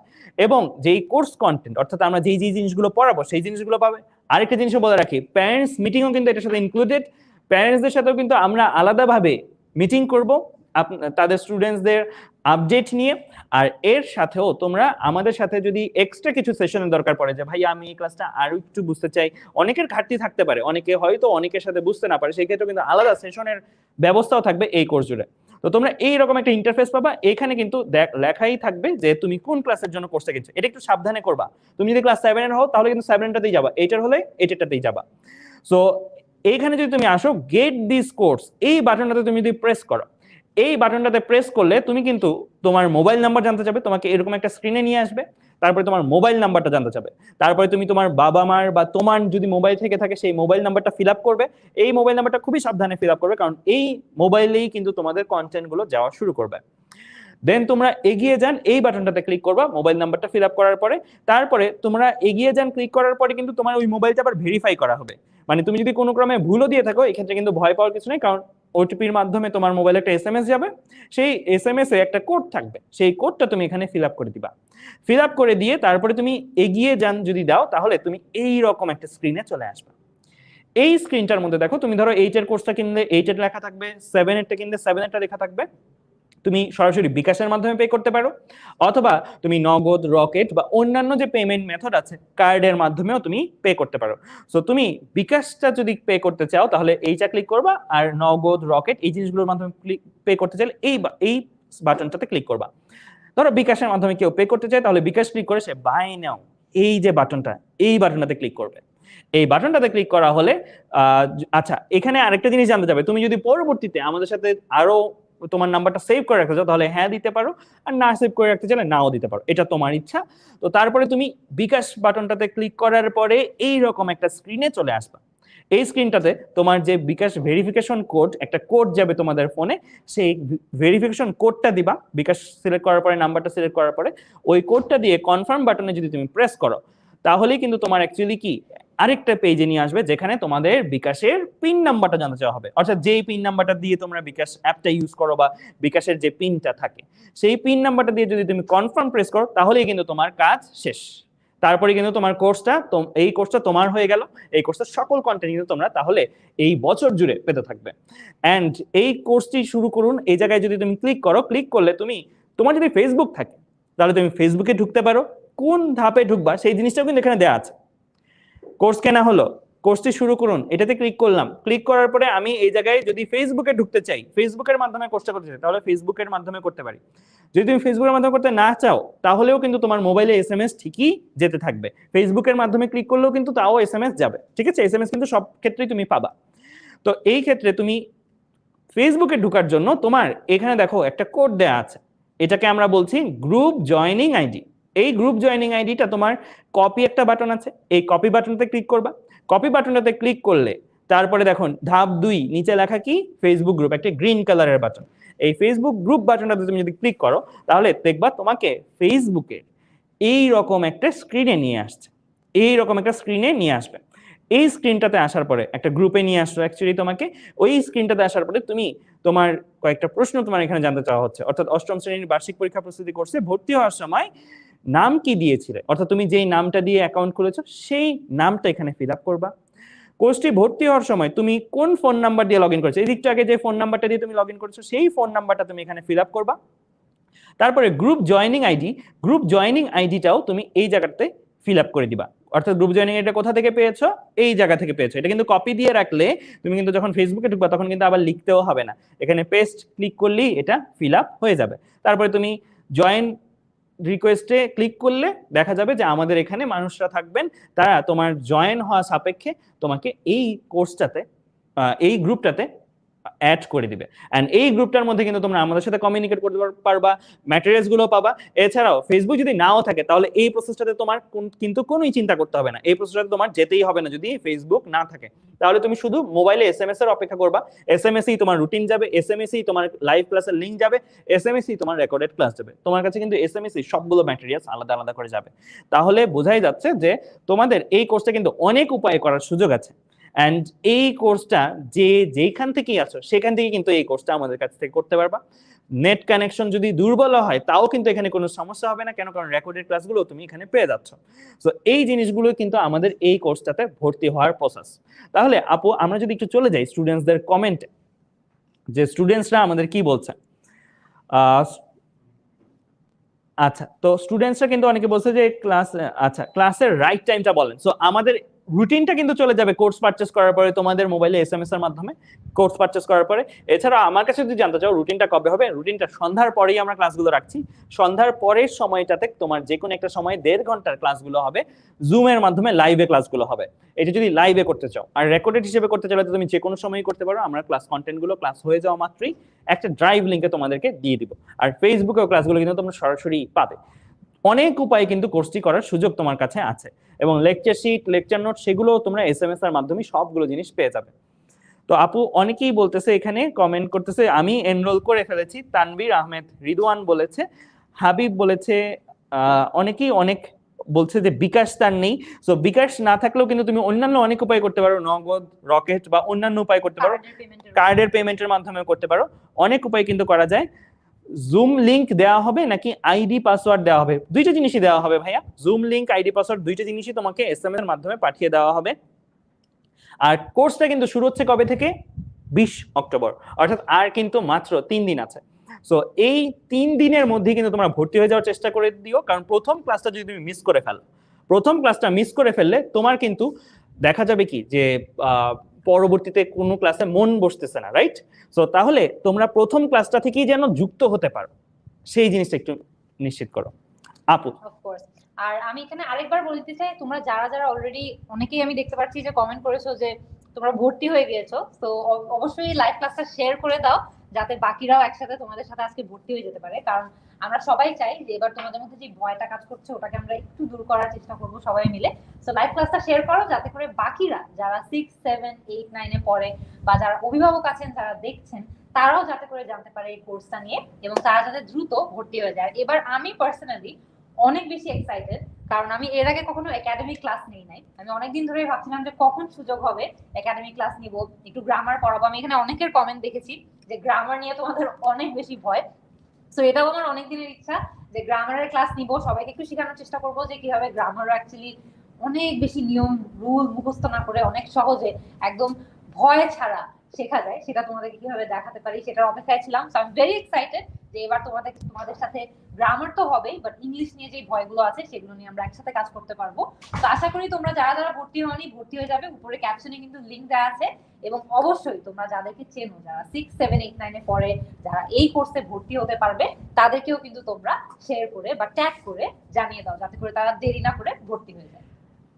Speaker 1: এবং যেই কোর্স কন্টেন্ট অর্থাৎ আমরা যেই যেই জিনিসগুলো পড়াবো সেই জিনিসগুলো পাবে। আরেকটা জিনিসও বলে রাখি, প্যারেন্টস মিটিংও কিন্তু এটার সাথে ইনক্লুডেড। প্যারেন্টসদের সাথেও কিন্তু আমরা আলাদাভাবে মিটিং করব, তাদের স্টুডেন্টসদের আপডেট নিয়ে। আর এর সাথেও তোমরা আমাদের সাথে যদি এক্সট্রা কিছু সেশনের দরকার পড়ে যে ভাই আমি এই ক্লাসটা আরো একটু বুঝতে চাই, অনেকের ঘাটতি থাকতে পারে, অনেকে হয়তো অনেকের সাথে বুঝতে না পারে, সেই ক্ষেত্রে কিন্তু আলাদা সেশনের ব্যবস্থাও থাকবে এই কোর্স জুড়ে। তো তোমরা এইরকম একটা ইন্টারফেস পাবা, এখানে কিন্তু লেখাই থাকবে যে তুমি কোন ক্লাসের জন্য কোর্সটা কিনছো। এটা একটু সাবধানে করবা। তুমি যদি ক্লাস 7 এর হও তাহলে কিন্তু 7টাতেই যাবা, 8 এর হলে 8টাতেই যাবা। সো এইখানে যদি তুমি আসো গেট দিস কোর্স, এই বাটনটাতে তুমি যদি প্রেস করো, এই বাটনটাতে প্রেস করলে তুমি কিন্তু তোমার মোবাইল নাম্বার জানতে চাবে, তোমাকে এরকম একটা স্ক্রিনে নিয়ে আসবে, তারপরে তোমার মোবাইল নাম্বারটা জানতে চাবে, তারপরে তুমি তোমার বাবা মার বা তোমার যদি মোবাইল থেকে থাকে সেই মোবাইল নাম্বারটা ফিল আপ করবে। এই মোবাইল নাম্বারটা খুবই সাবধানে ফিল আপ করবে, কারণ এই মোবাইলেই কিন্তু তোমাদের কন্টেন্ট গুলো যাওয়া শুরু করবে। দেন তোমরা এগিয়ে যান, এই বাটনটাতে ক্লিক করবা মোবাইল নাম্বারটা ফিল আপ করার পরে। তারপরে তোমরা এগিয়ে যান ক্লিক করার পরে কিন্তু তোমার ওই মোবাইলটা আবার ভেরিফাই করা হবে। মানে তুমি যদি কোনো ক্রমে ভুলও দিয়ে থাকো এক্ষেত্রে কিন্তু ভয় পাওয়ার কিছু নেই, কারণ ওটিপির মাধ্যমে তোমার মোবাইলে একটা এসএমএস যাবে, সেই এসএমএস এ একটা কোড থাকবে, সেই কোডটা তুমি এখানে ফিল আপ করে দিবা। ফিল আপ করে দিয়ে তারপরে তুমি এগিয়ে যান যদি দাও, তাহলে তুমি এই রকম একটা স্ক্রিনে চলে আসবে। এই স্ক্রিনটার মধ্যে দেখো, তুমি ধরো 8 এর কোর্সটা কিনলে 8 এর লেখা থাকবে, 7 এরটা কিনলে 7 এরটা লেখা থাকবে। তুমি সরাসরি বিকাশের মাধ্যমে পে করতে পারো, অথবা তুমি নগদ, রকেট বা অন্যান্য যে পেমেন্ট মেথড আছে কার্ডের মাধ্যমেও তুমি পে করতে পারো। সো তুমি বিকাশটা যদি পে করতে চাও তাহলে এইটা ক্লিক করবা, আর নগদ, রকেট এই জিনিসগুলোর মাধ্যমে পে করতে চাইলে এই বাটনটাতে ক্লিক করবা। ধরো বিকাশের মাধ্যমে কেউ পে করতে চায় তাহলে বিকাশ ক্লিক করে সে বাই নাও এই যে বাটনটা, এই বাটনটাতে ক্লিক করবে। এই বাটনটাতে ক্লিক করা হলে আচ্ছা, এখানে আরেকটা জিনিস জানতে যাবে, তুমি যদি পরবর্তীতে আমাদের সাথে আরো তোমার নাম্বারটা সেভ করে রাখতে চাও তাহলে হ্যাঁ দিতে পারো, আর না সেভ করে রাখতে চাইলে নাও দিতে পারো, এটা তোমার ইচ্ছা। তো তারপরে তুমি বিকাশ বাটনটাতে ক্লিক করার পরে এই রকম একটা স্ক্রিনে চলে আসবা। এই স্ক্রিনটাতে তোমার যে বিকাশ ভেরিফিকেশন কোড, একটা কোড যাবে তোমাদের ফোনে, সেই ভেরিফিকেশন কোডটা দিবা। বিকাশ সিলেক্ট করার পরে, নাম্বারটা সিলেক্ট করার পরে ওই কোডটা দিয়ে কনফার্ম বাটনে যদি তুমি প্রেস করো, তাহলেই কিন্তু তোমার অ্যাকচুয়ালি কি আরেকটা পেজে নিয়ে আসবে, যেখানে তোমাদের বিকাশের পিন নাম্বারটা জানতে চাওয়া হবে। অর্থাৎ যেই পিন নাম্বারটা দিয়ে তোমরা বিকাশ অ্যাপটা ইউজ করো বা বিকাশের যে পিনটা থাকে, সেই পিন নাম্বারটা দিয়ে যদি তুমি কনফার্ম প্রেস করো, তাহলেই কিন্তু তোমার কাজ শেষ। তারপরে কিন্তু তোমার কোর্সটা, এই কোর্সটা তোমার হয়ে গেল। এই কোর্সের সকল কন্টেন্ট কিন্তু তোমরা তাহলে এই বছর জুড়ে পেতে থাকবে। অ্যান্ড এই কোর্সটি শুরু করুন, এই জায়গায় যদি তুমি ক্লিক করো, ক্লিক করলে তুমি, তোমার যদি ফেসবুক থাকে তাহলে তুমি ফেসবুকে ঢুকতে পারো। কোন ধাপে ঢুকবা সেই জিনিসটাও কিন্তু এখানে দেওয়া আছে। কোর্স কেনা হলো, কোর্সটি শুরু করুন, এটাতে ক্লিক করলাম। ক্লিক করার পরে আমি এই জায়গায় যদি ফেসবুকে ঢুকতে চাই, ফেসবুকের মাধ্যমে কোর্সটা করতে চাই, তাহলে ফেসবুকের মাধ্যমে করতে পারি। যদি তুমি ফেসবুকের মাধ্যমে করতে না চাও তাহলেও কিন্তু তোমার মোবাইলে এসএমএস ঠিকই যেতে থাকবে। ফেসবুকের মাধ্যমে ক্লিক করলেও কিন্তু তাও এসএমএস যাবে, ঠিক আছে? এসএমএস কিন্তু সব ক্ষেত্রেই তুমি পাবা। তো এই ক্ষেত্রে তুমি ফেসবুকে ঢোকার জন্য তোমার এখানে দেখো একটা কোড দেয়া আছে, এটাকে আমরা বলছি গ্রুপ জয়নিং আইডি। এই গ্রুপ জয়নিং আইডিটা তোমার কপি একটা বাটন আছে, এই কপি বাটনটাতে ক্লিক করবা। কপি বাটনটাতে ক্লিক করলে তারপরে দেখুন ধাপ 2 নিচে লেখা কি ফেসবুক গ্রুপ, একটা গ্রিন কালারের বাটন। এই ফেসবুক গ্রুপ বাটনটাতে তুমি যদি ক্লিক করো তাহলে দেখবা তোমাকে ফেসবুকে এই রকম একটা স্ক্রিনে নিয়ে আসছে, এই রকম একটা স্ক্রিনে নিয়ে আসবে। এই স্ক্রিনটাতে আসার পরে একটা গ্রুপে নিয়ে আসলো অ্যাকচুয়ালি তোমাকে। ওই স্ক্রিনটাতে আসার পরে তুমি তোমার কয়েকটা প্রশ্ন তোমার এখানে জানতে চাওয়া হচ্ছে, অর্থাৎ অষ্টম শ্রেণীর বার্ষিক পরীক্ষা প্রস্তুতি কোর্সে ভর্তি হওয়ার সময় নাম কি দিয়েছিলে, অর্থাৎ তুমি যেই নামটা দিয়ে অ্যাকাউন্ট খুলেছো সেই নামটা এখানে ফিল আপ করবা। কোর্সটি ভর্তি হওয়ার সময় তুমি কোন ফোন নাম্বার দিয়ে লগ ইন করেছো, এই দিকটা আগে যে ফোন নাম্বারটা দিয়ে তুমি লগ ইন করেছো সেই ফোন নাম্বারটা তুমি এখানে ফিল আপ করবা। তারপরে group joining ID, group joining আইডিটাও তুমি এই জায়গাতে ফিল আপ করে দিবা। অর্থাৎ গ্রুপ জয়নিং এটা কোথা থেকে পেয়েছো, এই জায়গা থেকে পেয়েছো। এটা কিন্তু কপি দিয়ে রাখলে তুমি কিন্তু যখন ফেসবুকে ঢুকবা তখন কিন্তু আবার লিখতেও হবে না, এখানে পেস্ট ক্লিক করলেই এটা ফিল আপ হয়ে যাবে। তারপরে তুমি জয়েন রিকোয়েস্টে ক্লিক করলে দেখা যাবে যে আমাদের এখানে মানুষরা থাকবেন, তারা তোমার জয়েন হওয়া সাপেক্ষে তোমাকে এই কোর্সটাতে, এই গ্রুপটাতে অ্যাড করে দিবে। এন্ড এই গ্রুপটার মধ্যে কিন্তু তোমরা আমাদের সাথে কমিউনিকেট করতে পারবা, ম্যাটেরিয়ালস গুলো পাবা। এছাড়াও ফেসবুক যদি নাও থাকে তাহলে এই প্রসেসটাতে তোমার কিন্তু কোনোই চিন্তা করতে হবে না, এই প্রসেসটাতে তোমার যেতেই হবে না যদি ফেসবুক না থাকে। তাহলে তুমি শুধু মোবাইলে এসএমএস এর অপেক্ষা করবা, এসএমএস এই তোমার রুটিন যাবে, এসএমএস এই তোমার লাইভ ক্লাসের লিংক যাবে, এসএমএস এই তোমার রেকর্ডেড ক্লাস যাবে। তোমার কাছে কিন্তু এসএমএস এই সবগুলো ম্যাটেরিয়ালস আলাদা আলাদা করে যাবে। তাহলে বোঝাই যাচ্ছে যে তোমাদের এই কোর্সটা কিন্তু অনেক উপায়ে করার সুযোগ আছে। অ্যান্ড এই কোর্সটা যেখান থেকেই আছো সেখান থেকে কিন্তু এই কোর্সটা আমাদের কাছ থেকে করতে পারবা। নেট কানেকশন যদি দুর্বল হয় তাও কিন্তু এখানে কোনো সমস্যা হবে না, কেন? কারণ রেকর্ডেড ক্লাসগুলো তুমি এখানে পেয়ে যাচ্ছ। তো এই জিনিসগুলো কিন্তু আমাদের এই কোর্সটাতে ভর্তি হওয়ার প্রসেস। তাহলে আপু আমরা যদি একটু চলে যাই স্টুডেন্টসদের কমেন্টে, যে স্টুডেন্টসরা আমাদের কি বলছে। আহ, আচ্ছা, তো স্টুডেন্টসরা কিন্তু অনেকে বলছে যে আচ্ছা ক্লাসের রাইট টাইমটা বলেন। সো আমাদের রুটিনটা কিন্তু চলে যাবে কোর্স পারচেজ করার পরে তোমাদের মোবাইলে এসএমএস এর মাধ্যমে, কোর্স পারচেজ করার পরে। এছাড়া আমার কাছে যদি জানতে চাও রুটিনটা কবে হবে, রুটিনটা সন্ধ্যার পরেই আমরা ক্লাসগুলো রাখছি। সন্ধ্যার পরের সময়টাতে তোমার যে কোনো একটা সময় 1.5 ঘন্টার ক্লাসগুলো হবে, জুমের মাধ্যমে লাইভে ক্লাসগুলো হবে। এটা যদি লাইভে করতে চাও, আর রেকর্ডেড হিসেবে করতে চাইলে তো তুমি যে কোনো সময়ই করতে পারো। আমরা ক্লাস কন্টেন্টগুলো ক্লাস হয়ে যাওয়া মাত্রই একটা ড্রাইভ লিঙ্কে তোমাদেরকে দিয়ে দিব। আর ফেসবুকেও ক্লাসগুলো কিন্তু তোমরা সরাসরি পাবে। অনেক উপায়ে কিন্তু কোর্সটি করার সুযোগ তোমার কাছে আছে, এবং লেকচার শিট, লেকচার নোট সেগুলো তোমরা এসএমএস এর মাধ্যমে সবগুলো জিনিস পেয়ে যাবে। তো আপু অনেকেই বলতেছে, এখানে কমেন্ট করতেছে আমি এনরোল করে ফেলেছি। তানভীর আহমেদ, রিদওয়ান বলেছে, হাবিব বলেছে, অনেকেই অনেক বলছে যে বিকাশ তার নেই। সো বিকাশ না থাকলেও কিন্তু তুমি অন্যান্য অনেক উপায় করতে পারো, নগদ, রকেট বা অন্যান্য উপায় করতে পারো, কার্ডের পেমেন্টের মাধ্যমে করতে পারো। অনেক উপায় কিন্তু করা যায়। জুম লিংক দেওয়া হবে নাকি আইডি পাসওয়ার্ড দেওয়া হবে? দুইটা জিনিসই দেওয়া হবে ভাইয়া। জুম লিংক, আইডি পাসওয়ার্ড দুইটা জিনিসই তোমাকে এসএমএস এর মাধ্যমে পাঠিয়ে দেওয়া হবে। আর কোর্সটা কিন্তু শুরু হচ্ছে কবে থেকে? 20 অক্টোবর, অর্থাৎ আর কিন্তু মাত্র 3 দিন আছে। সো এই 3 দিনের মধ্যে কিন্তু তোমরা ভর্তি হয়ে যাওয়ার চেষ্টা করে দিও, কারণ প্রথম ক্লাসটা যদি তুমি মিস করে ফেলো, প্রথম ক্লাসটা মিস করে ফেললে তোমার কিন্তু দেখা যাবে কি যে পরবর্তীতে কোনো ক্লাসে মন বসতেছে না, রাইট? সো তাহলে তোমরা প্রথম ক্লাসটা থেকেই যেন যুক্ত হতে পারো, সেই জিনিসটা একটু নিশ্চিত করো আপু।
Speaker 2: অফকোর্স। আর আমি এখানে আরেকবার বলতে চাই, তোমরা যারা যারা অলরেডি, অনেকেই আমি দেখতে পাচ্ছি যে কমেন্ট করেছো যে তোমরা ভর্তি হয়ে গিয়েছো, তো অবশ্যই লাইভ ক্লাসটা শেয়ার করে দাও যাতে বাকিরাও একসাথে তোমাদের সাথে আজকে ভর্তি হয়ে যেতে পারে। কারণ আমরা সবাই চাই যে এবার তোমাদের মধ্যে যে ভয়টা কাজ করছে ওটাকে আমরা একটু দূর করার চেষ্টা করবো সবাই মিলে। সো লাইভ ক্লাসটা শেয়ার করো যাতে করে বাকিরা যারা 6, 7, 8, 9 এ পড়ে বা যারা অভিভাবক আছেন যারা দেখছেন, তারাও যাতে করে জানতে পারে এই কোর্সটা নিয়ে, এবং তারা যাতে দ্রুত ভর্তি হয়ে যায়। এবার আমি পার্সোনালি অনেক বেশি এক্সাইটেড, কারণ আমি এর আগে কখনো একাডেমিক ক্লাস নেই নাই। আমি অনেকদিন ধরেই ভাবছিলাম যে কখন সুযোগ হবে একাডেমিক ক্লাস নিব, একটু গ্রামার পড়াবো। আমি এখানে অনেকের কমেন্ট দেখেছি যে গ্রামার নিয়ে তোমাদের অনেক বেশি ভয়। সো এটাও আমার অনেক দিনের ইচ্ছা যে গ্রামারের ক্লাস নিব, সবাইকে একটু শেখানোর চেষ্টা করবো যে কিভাবে গ্রামার অ্যাকচুয়ালি অনেক বেশি নিয়ম রুল মুখস্থ না করে অনেক সহজে একদম ভয় ছাড়া শেখা যায়, সেটা তোমাদেরকে কিভাবে দেখাতে পারি সেটার অপেক্ষায় ছিলাম। So I am very excited যে এবার তোমাদের সাথে গ্রামার তো হবেই, বাট ইংলিশ নিয়ে যে ভয়গুলো আছে সেগুলো নিয়ে আমরা একসাথে কাজ করতে পারবো। তো আশা করি তোমরা যারা যারা ভর্তি হওনি ভর্তি হয়ে যাবে। উপরে ক্যাপশনে কিন্তু লিংক দেওয়া আছে, এবং অবশ্যই তোমরা যাদেরকে চেনো, যারা 6, 7, 8, 9 এ পড়ে, যারা এই কোর্সে ভর্তি হতে পারবে, তাদেরকেও কিন্তু তোমরা শেয়ার করে বা ট্যাগ করে জানিয়ে দাও যাতে করে তারা দেরি না করে ভর্তি হয়ে যায়।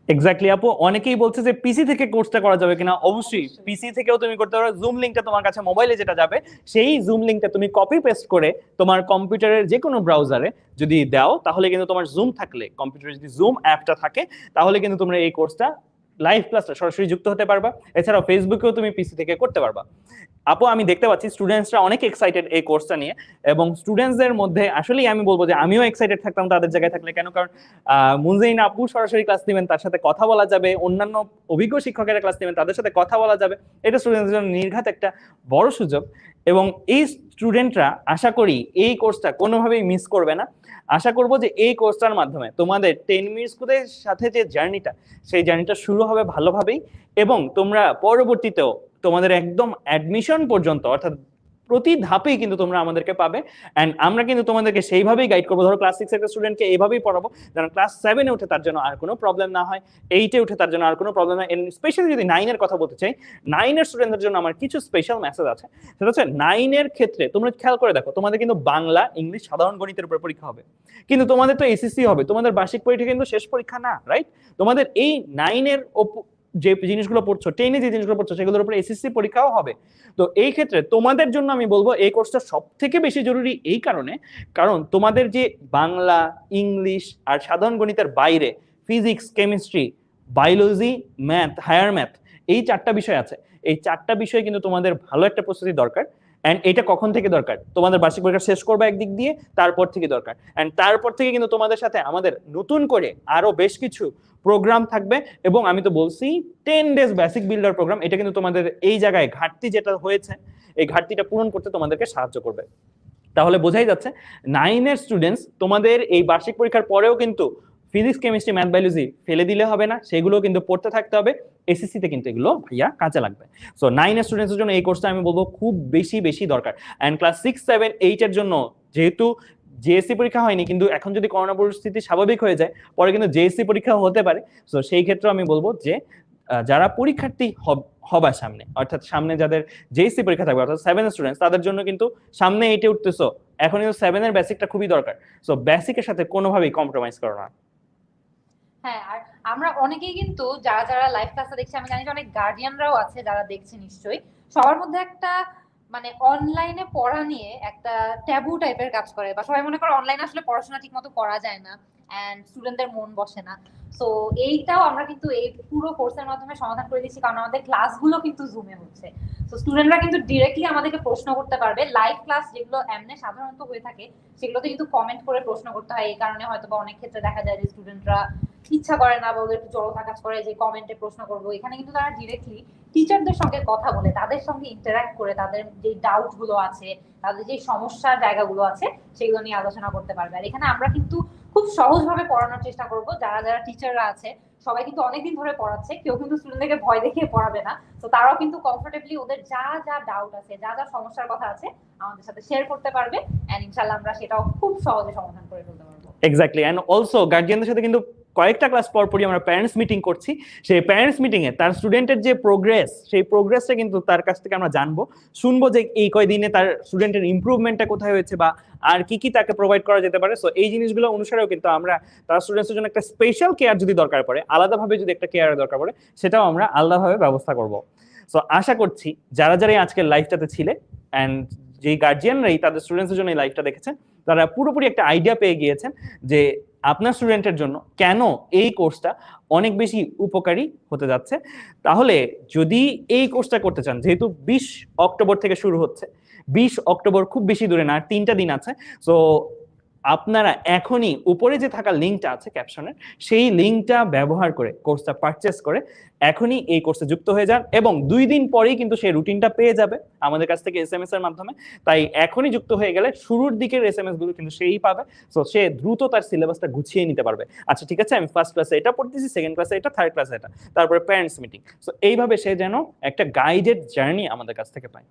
Speaker 1: এক্স্যাক্টলি আপু, অনেকেই বলছে যে পিসি থেকে কোর্সটা করা যাবে কিনা। অবশ্যই পিসি থেকেও তুমি করতে পারো। জুম লিংকটা তোমার কাছে মোবাইলে যেটা যাবে, সেই জুম লিংকটা তুমি কপি পেস্ট করে তোমার কম্পিউটারের যে কোনো ব্রাউজারে যদি দাও, তাহলে কিন্তু তোমার জুম থাকলে, কম্পিউটারে যদি জুম অ্যাপটা থাকে, তাহলে কিন্তু তোমরা এই কোর্সটা লাইভ ক্লাসটা সরাসরি যুক্ত হতে পারবা। এছাড়াও ফেসবুকেও তুমি পিসি থেকে করতে পারবা। আপু আমি দেখতে পাচ্ছি স্টুডেন্টসরা অনেক এক্সাইটেড এই কোর্সটা নিয়ে, এবং স্টুডেন্টসদের মধ্যে আসলেই আমি বলবো যে আমিও এক্সাইটেড থাকতাম তাদের জায়গায় থাকলে। কেন? কারণ মুনজাইন আপু সরাসরি ক্লাস নেবেন, তার সাথে কথা বলা যাবে, অন্যান্য অভিজ্ঞ শিক্ষকেরা ক্লাস নেবেন, তাদের সাথে কথা বলা যাবে। এটা স্টুডেন্টসদের জন্য নির্ঘাত একটা বড় সুযোগ, এবং এই স্টুডেন্টরা আশা করি এই কোর্সটা কোনোভাবেই মিস করবে না। আশা করব যে এই কোর্সটার মাধ্যমে তোমাদের 10 মিনিট স্কুলের সাথে যে জার্নিটা, সেই জার্নিটা শুরু হবে ভালোভাবেই, এবং তোমরা পরবর্তীতেও তোমাদের একদম অ্যাডমিশন পর্যন্ত, অর্থাৎ প্রতি ধাপেই কিন্তু তোমরা আমাদেরকে পাবে। অ্যান্ড আমরা কিন্তু তোমাদেরকে সেইভাবেই গাইড করবো। ধরো ক্লাস 6 একটা স্টুডেন্টকে এইভাবেই পড়াবো যেন ক্লাস 7 এ উঠে তার জন্য আর কোনো প্রবলেম না হয়, 8 এ উঠে তার জন্য আর কোনো প্রবলেম না। স্পেশালি যদি 9 এর কথা বলতে চাই, 9 এর স্টুডেন্টদের জন্য আমার কিছু স্পেশাল মেসেজ আছে। সেটা হচ্ছে 9 এর ক্ষেত্রে তোমরা খেয়াল করে দেখো, তোমাদের কিন্তু বাংলা, ইংলিশ, সাধারণ গণিতের উপর পরীক্ষা হবে, কিন্তু তোমাদের তো এসএসসি হবে, তোমাদের বার্ষিক পরীক্ষা কিন্তু শেষ পরীক্ষা না, রাইট? তোমাদের এই 9 এর যে জিনিসগুলো পড়ছো, 10 এ যে জিনিসগুলো পড়ছো, সেগুলোর উপর এসএসসি পরীক্ষাও হবে। তো এই ক্ষেত্রে তোমাদের জন্য আমি বলবো এই কোর্সটা সব থেকে বেশি জরুরি এই কারণে, কারণ তোমাদের যে বাংলা, ইংলিশ আর সাধারণ গণিতের বাইরে physics, chemistry, biology, math, higher math, এই 4টা বিষয় আছে। এই 4টা বিষয় কিন্তু তোমাদের ভালো একটা প্রস্তুতি দরকার। এন্ড এটা কখন থেকে দরকার? তোমাদের বার্ষিক পরীক্ষা শেষ করবে একদিক দিয়ে, তারপর থেকে দরকার। এন্ড তারপর থেকে কিন্তু তোমাদের সাথে আমাদের নতুন করে আরো বেশ কিছু প্রোগ্রাম থাকবে, এবং আমি তো বলছি 10 ডেজ বেসিক বিল্ডার প্রোগ্রাম। এটা কিন্তু তোমাদের এই জায়গায় ঘাটতি যেটা হয়েছে, এই ঘাটতিটা পূরণ করতে তোমাদেরকে সাহায্য করবে। তাহলে বোঝাই যাচ্ছে 9 এর স্টুডেন্টস তোমাদের এই বার্ষিক পরীক্ষার পরেও কিন্তু ফিজিক্স কেমিস্ট্রি ম্যাথ বায়োলজি ফেলে দিলে হবে না, সেগুলো কিন্তু পড়তে থাকতে হবে। এসএসসি তে কিন্তু এগুলো ভাইয়া কাজে লাগবে। সো 9 এর স্টুডেন্টসের জন্য এই কোর্সটা আমি বলবো খুব বেশি বেশি দরকার। এন্ড ক্লাস 6, 7, 8 এর জন্য যেহেতু জেএসসি পরীক্ষা হয়নি, কিন্তু এখন যদি করোনা পরিস্থিতি স্বাভাবিক হয়ে যায় পরে কিন্তু জেএসসি পরীক্ষা হতে পারে। সো সেই ক্ষেত্রে আমি বলবো যে যারা পরীক্ষার্থী হবার সামনে, অর্থাৎ সামনে যাদের জেএসসি পরীক্ষা থাকবে, অর্থাৎ 7 স্টুডেন্টস, তাদের জন্য কিন্তু সামনে 8 উঠতেছো, এখন কিন্তু 7 এর বেসিকটা খুবই দরকার। সো বেসিকের সাথে কোনোভাবেই কম্প্রোমাইজ করো না।
Speaker 2: হ্যাঁ, আর আমরা অনেকেই কিন্তু যারা যারা লাইভ ক্লাসে দেখছি, আমি জানি যে অনেক গার্ডিয়ানরাও আছে যারা দেখছে নিশ্চয়ই, সবার মধ্যে একটা মানে অনলাইনে পড়া নিয়ে একটা ট্যাবু টাইপের কাজ করে, বা সবাই মনে করে অনলাইনে আসলে পড়াশোনা ঠিক মতো করা যায় না এন্ড স্টুডেন্টদের মন বসে না। সো এইটাও আমরা কিন্তু এই পুরো কোর্সের মাধ্যমে সমাধান করে দিচ্ছি, কারণ আমাদের ক্লাসগুলো কিন্তু জুমে হচ্ছে। তো স্টুডেন্টরা কিন্তু ডিরেক্টলি আমাদেরকে প্রশ্ন করতে পারবে। লাইভ ক্লাস যেগুলো এমনি সাধারণত হয়ে থাকে সেগুলোতে কিন্তু কমেন্ট করে প্রশ্ন করতে হয়, এই কারণে হয়তো বা অনেক ক্ষেত্রে দেখা যায় যে স্টুডেন্টরা ইচ্ছা করে না বা ওদের একটু জড়তা কাজ করে যে কমেন্টে প্রশ্ন করবো। এখানে কিন্তু তারা ডিরেক্টলি টিচারদের সঙ্গে কথা বলে, তাদের সঙ্গে ইন্টারঅ্যাক্ট করে, তাদের যে ডাউট গুলো আছে, তাদের যে সমস্যার জায়গাগুলো আছে সেগুলো নিয়ে আলোচনা করতে পারবে। আর এখানে আমরা কিন্তু খুব সহজভাবে পড়ানোর চেষ্টা করব। যারা যারা টিচাররা আছে সবাই কিন্তু অনেকদিন ধরে পড়াচ্ছে, কেউ কিন্তু স্টুডেন্টদেরকে ভয় দেখিয়ে পড়াবে না। তো তারাও কিন্তু কমফোর্টেবলি ওদের যা যা ডাউট আছে, যা যা সমস্যার কথা আছে আমাদের সাথে শেয়ার করতে পারবে, এন্ড ইনশাআল্লাহ আমরা সেটাও খুব সহজে সমাধান করে ফেলতে পারবো।
Speaker 1: এক্স্যাক্টলি। এন্ড অলসো গার্ডিয়ানদের সাথে কিন্তু কয়েকটা ক্লাস পর পরই আমরা প্যারেন্টস মিটিং করছি। সেই প্যারেন্টস মিটিং এ তার স্টুডেন্টের যে প্রোগ্রেস, সেই প্রোগ্রেসটা কিন্তু তার কাছ থেকে আমরা জানবো, শুনবো যে এই কয়দিনে তার স্টুডেন্টের ইমপ্রুভমেন্টটা কোথায় হয়েছে বা আর কি কি তাকে প্রোভাইড করা যেতে পারে। সো এই জিনিসগুলো অনুসারেও কিন্তু আমরা তার স্টুডেন্টসের জন্য একটা স্পেশাল কেয়ার যদি দরকার পড়ে, আলাদাভাবে যদি একটা কেয়ারের দরকার পড়ে, সেটাও আমরা আলাদাভাবে ব্যবস্থা করব। সো আশা করছি যারা যারা আজকের লাইভটাতে ছিলে এন্ড যেই গার্জিয়ানরাই তাদের স্টুডেন্টসের জন্য এই লাইভটা দেখেছেন, তারা পুরোপুরি একটা আইডিয়া পেয়ে গিয়েছেন যে আপনার স্টুডেন্টের জন্য কেন এই কোর্সটা অনেক বেশি উপকারী হতে যাচ্ছে। তাহলে যদি এই কোর্সটা করতে চান, যেহেতু 20 অক্টোবর থেকে শুরু হচ্ছে, 20 অক্টোবর খুব বেশি দূরে না, আর 3টা দিন আছে। সো আপনারা এখনই উপরে যে থাকা লিঙ্কটা আছে ক্যাপশনের, সেই লিঙ্কটা ব্যবহার করে কোর্সটা পারচেস করে এখনই এই কোর্সে যুক্ত হয়ে যান, এবং 2 দিন পরেই কিন্তু সেই রুটিনটা পেয়ে যাবে আমাদের কাছ থেকে এসএমএস এর মাধ্যমে। তাই এখনই যুক্ত হয়ে গেলে শুরুর দিকের এসএমএস গুলো কিন্তু সেই পাবে। সো সে দ্রুত তার সিলেবাসটা গুছিয়ে নিতে পারবে। আচ্ছা ঠিক আছে, আমি ফার্স্ট ক্লাসে এটা পড়তেছি, সেকেন্ড ক্লাসে এটা, থার্ড ক্লাসে এটা, তারপরে প্যারেন্টস মিটিং। সো এইভাবে সে যেন একটা গাইডেড জার্নি আমাদের কাছ থেকে পায়।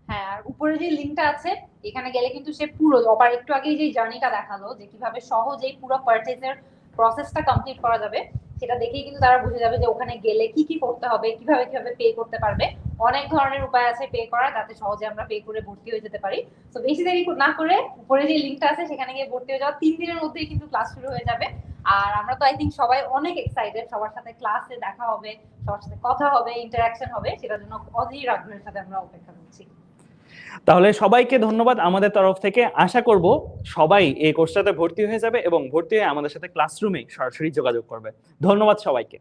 Speaker 2: হ্যাঁ, আর উপরে যে লিংকটা আছে এখানে গেলে কিন্তু সে পুরো আবার একটু আগে যে জার্নিটা দেখালো যে কিভাবে সহজেই পুরো পারচেজের প্রসেসটা কমপ্লিট করা যাবে, সেটা দেখেই কিন্তু তারা বুঝে যাবে যে ওখানে গেলে কি কি করতে হবে, কিভাবে কিভাবে পে করতে পারবে। অনেক ধরনের উপায় আছে পে করার, যাতে সহজে আমরা পে করে ভর্তি হয়ে যেতে পারি। তো বেশি দেরি না করে উপরে যে লিংকটা আছে সেখানে গিয়ে ভর্তি হয়ে যাওয়া, 3 দিনের মধ্যেই কিন্তু ক্লাস শুরু হয়ে যাবে। আর আমরা তো আই থিঙ্ক সবাই অনেক এক্সাইটেড, সবার সাথে ক্লাসে দেখা হবে, সবার সাথে কথা হবে, ইন্টারাকশন হবে, সেটার জন্য অধীর আগ্রহের সাথে আমরা অপেক্ষা করছি।
Speaker 1: তাহলে সবাইকে ধন্যবাদ আমাদের তরফ থেকে। আশা করব সবাই এই কোর্সটাতে ভর্তি হয়ে যাবে এবং ভর্তি হয়ে আমাদের সাথে ক্লাসরুমে সরাসরি যোগাযোগ করবে। ধন্যবাদ সবাইকে।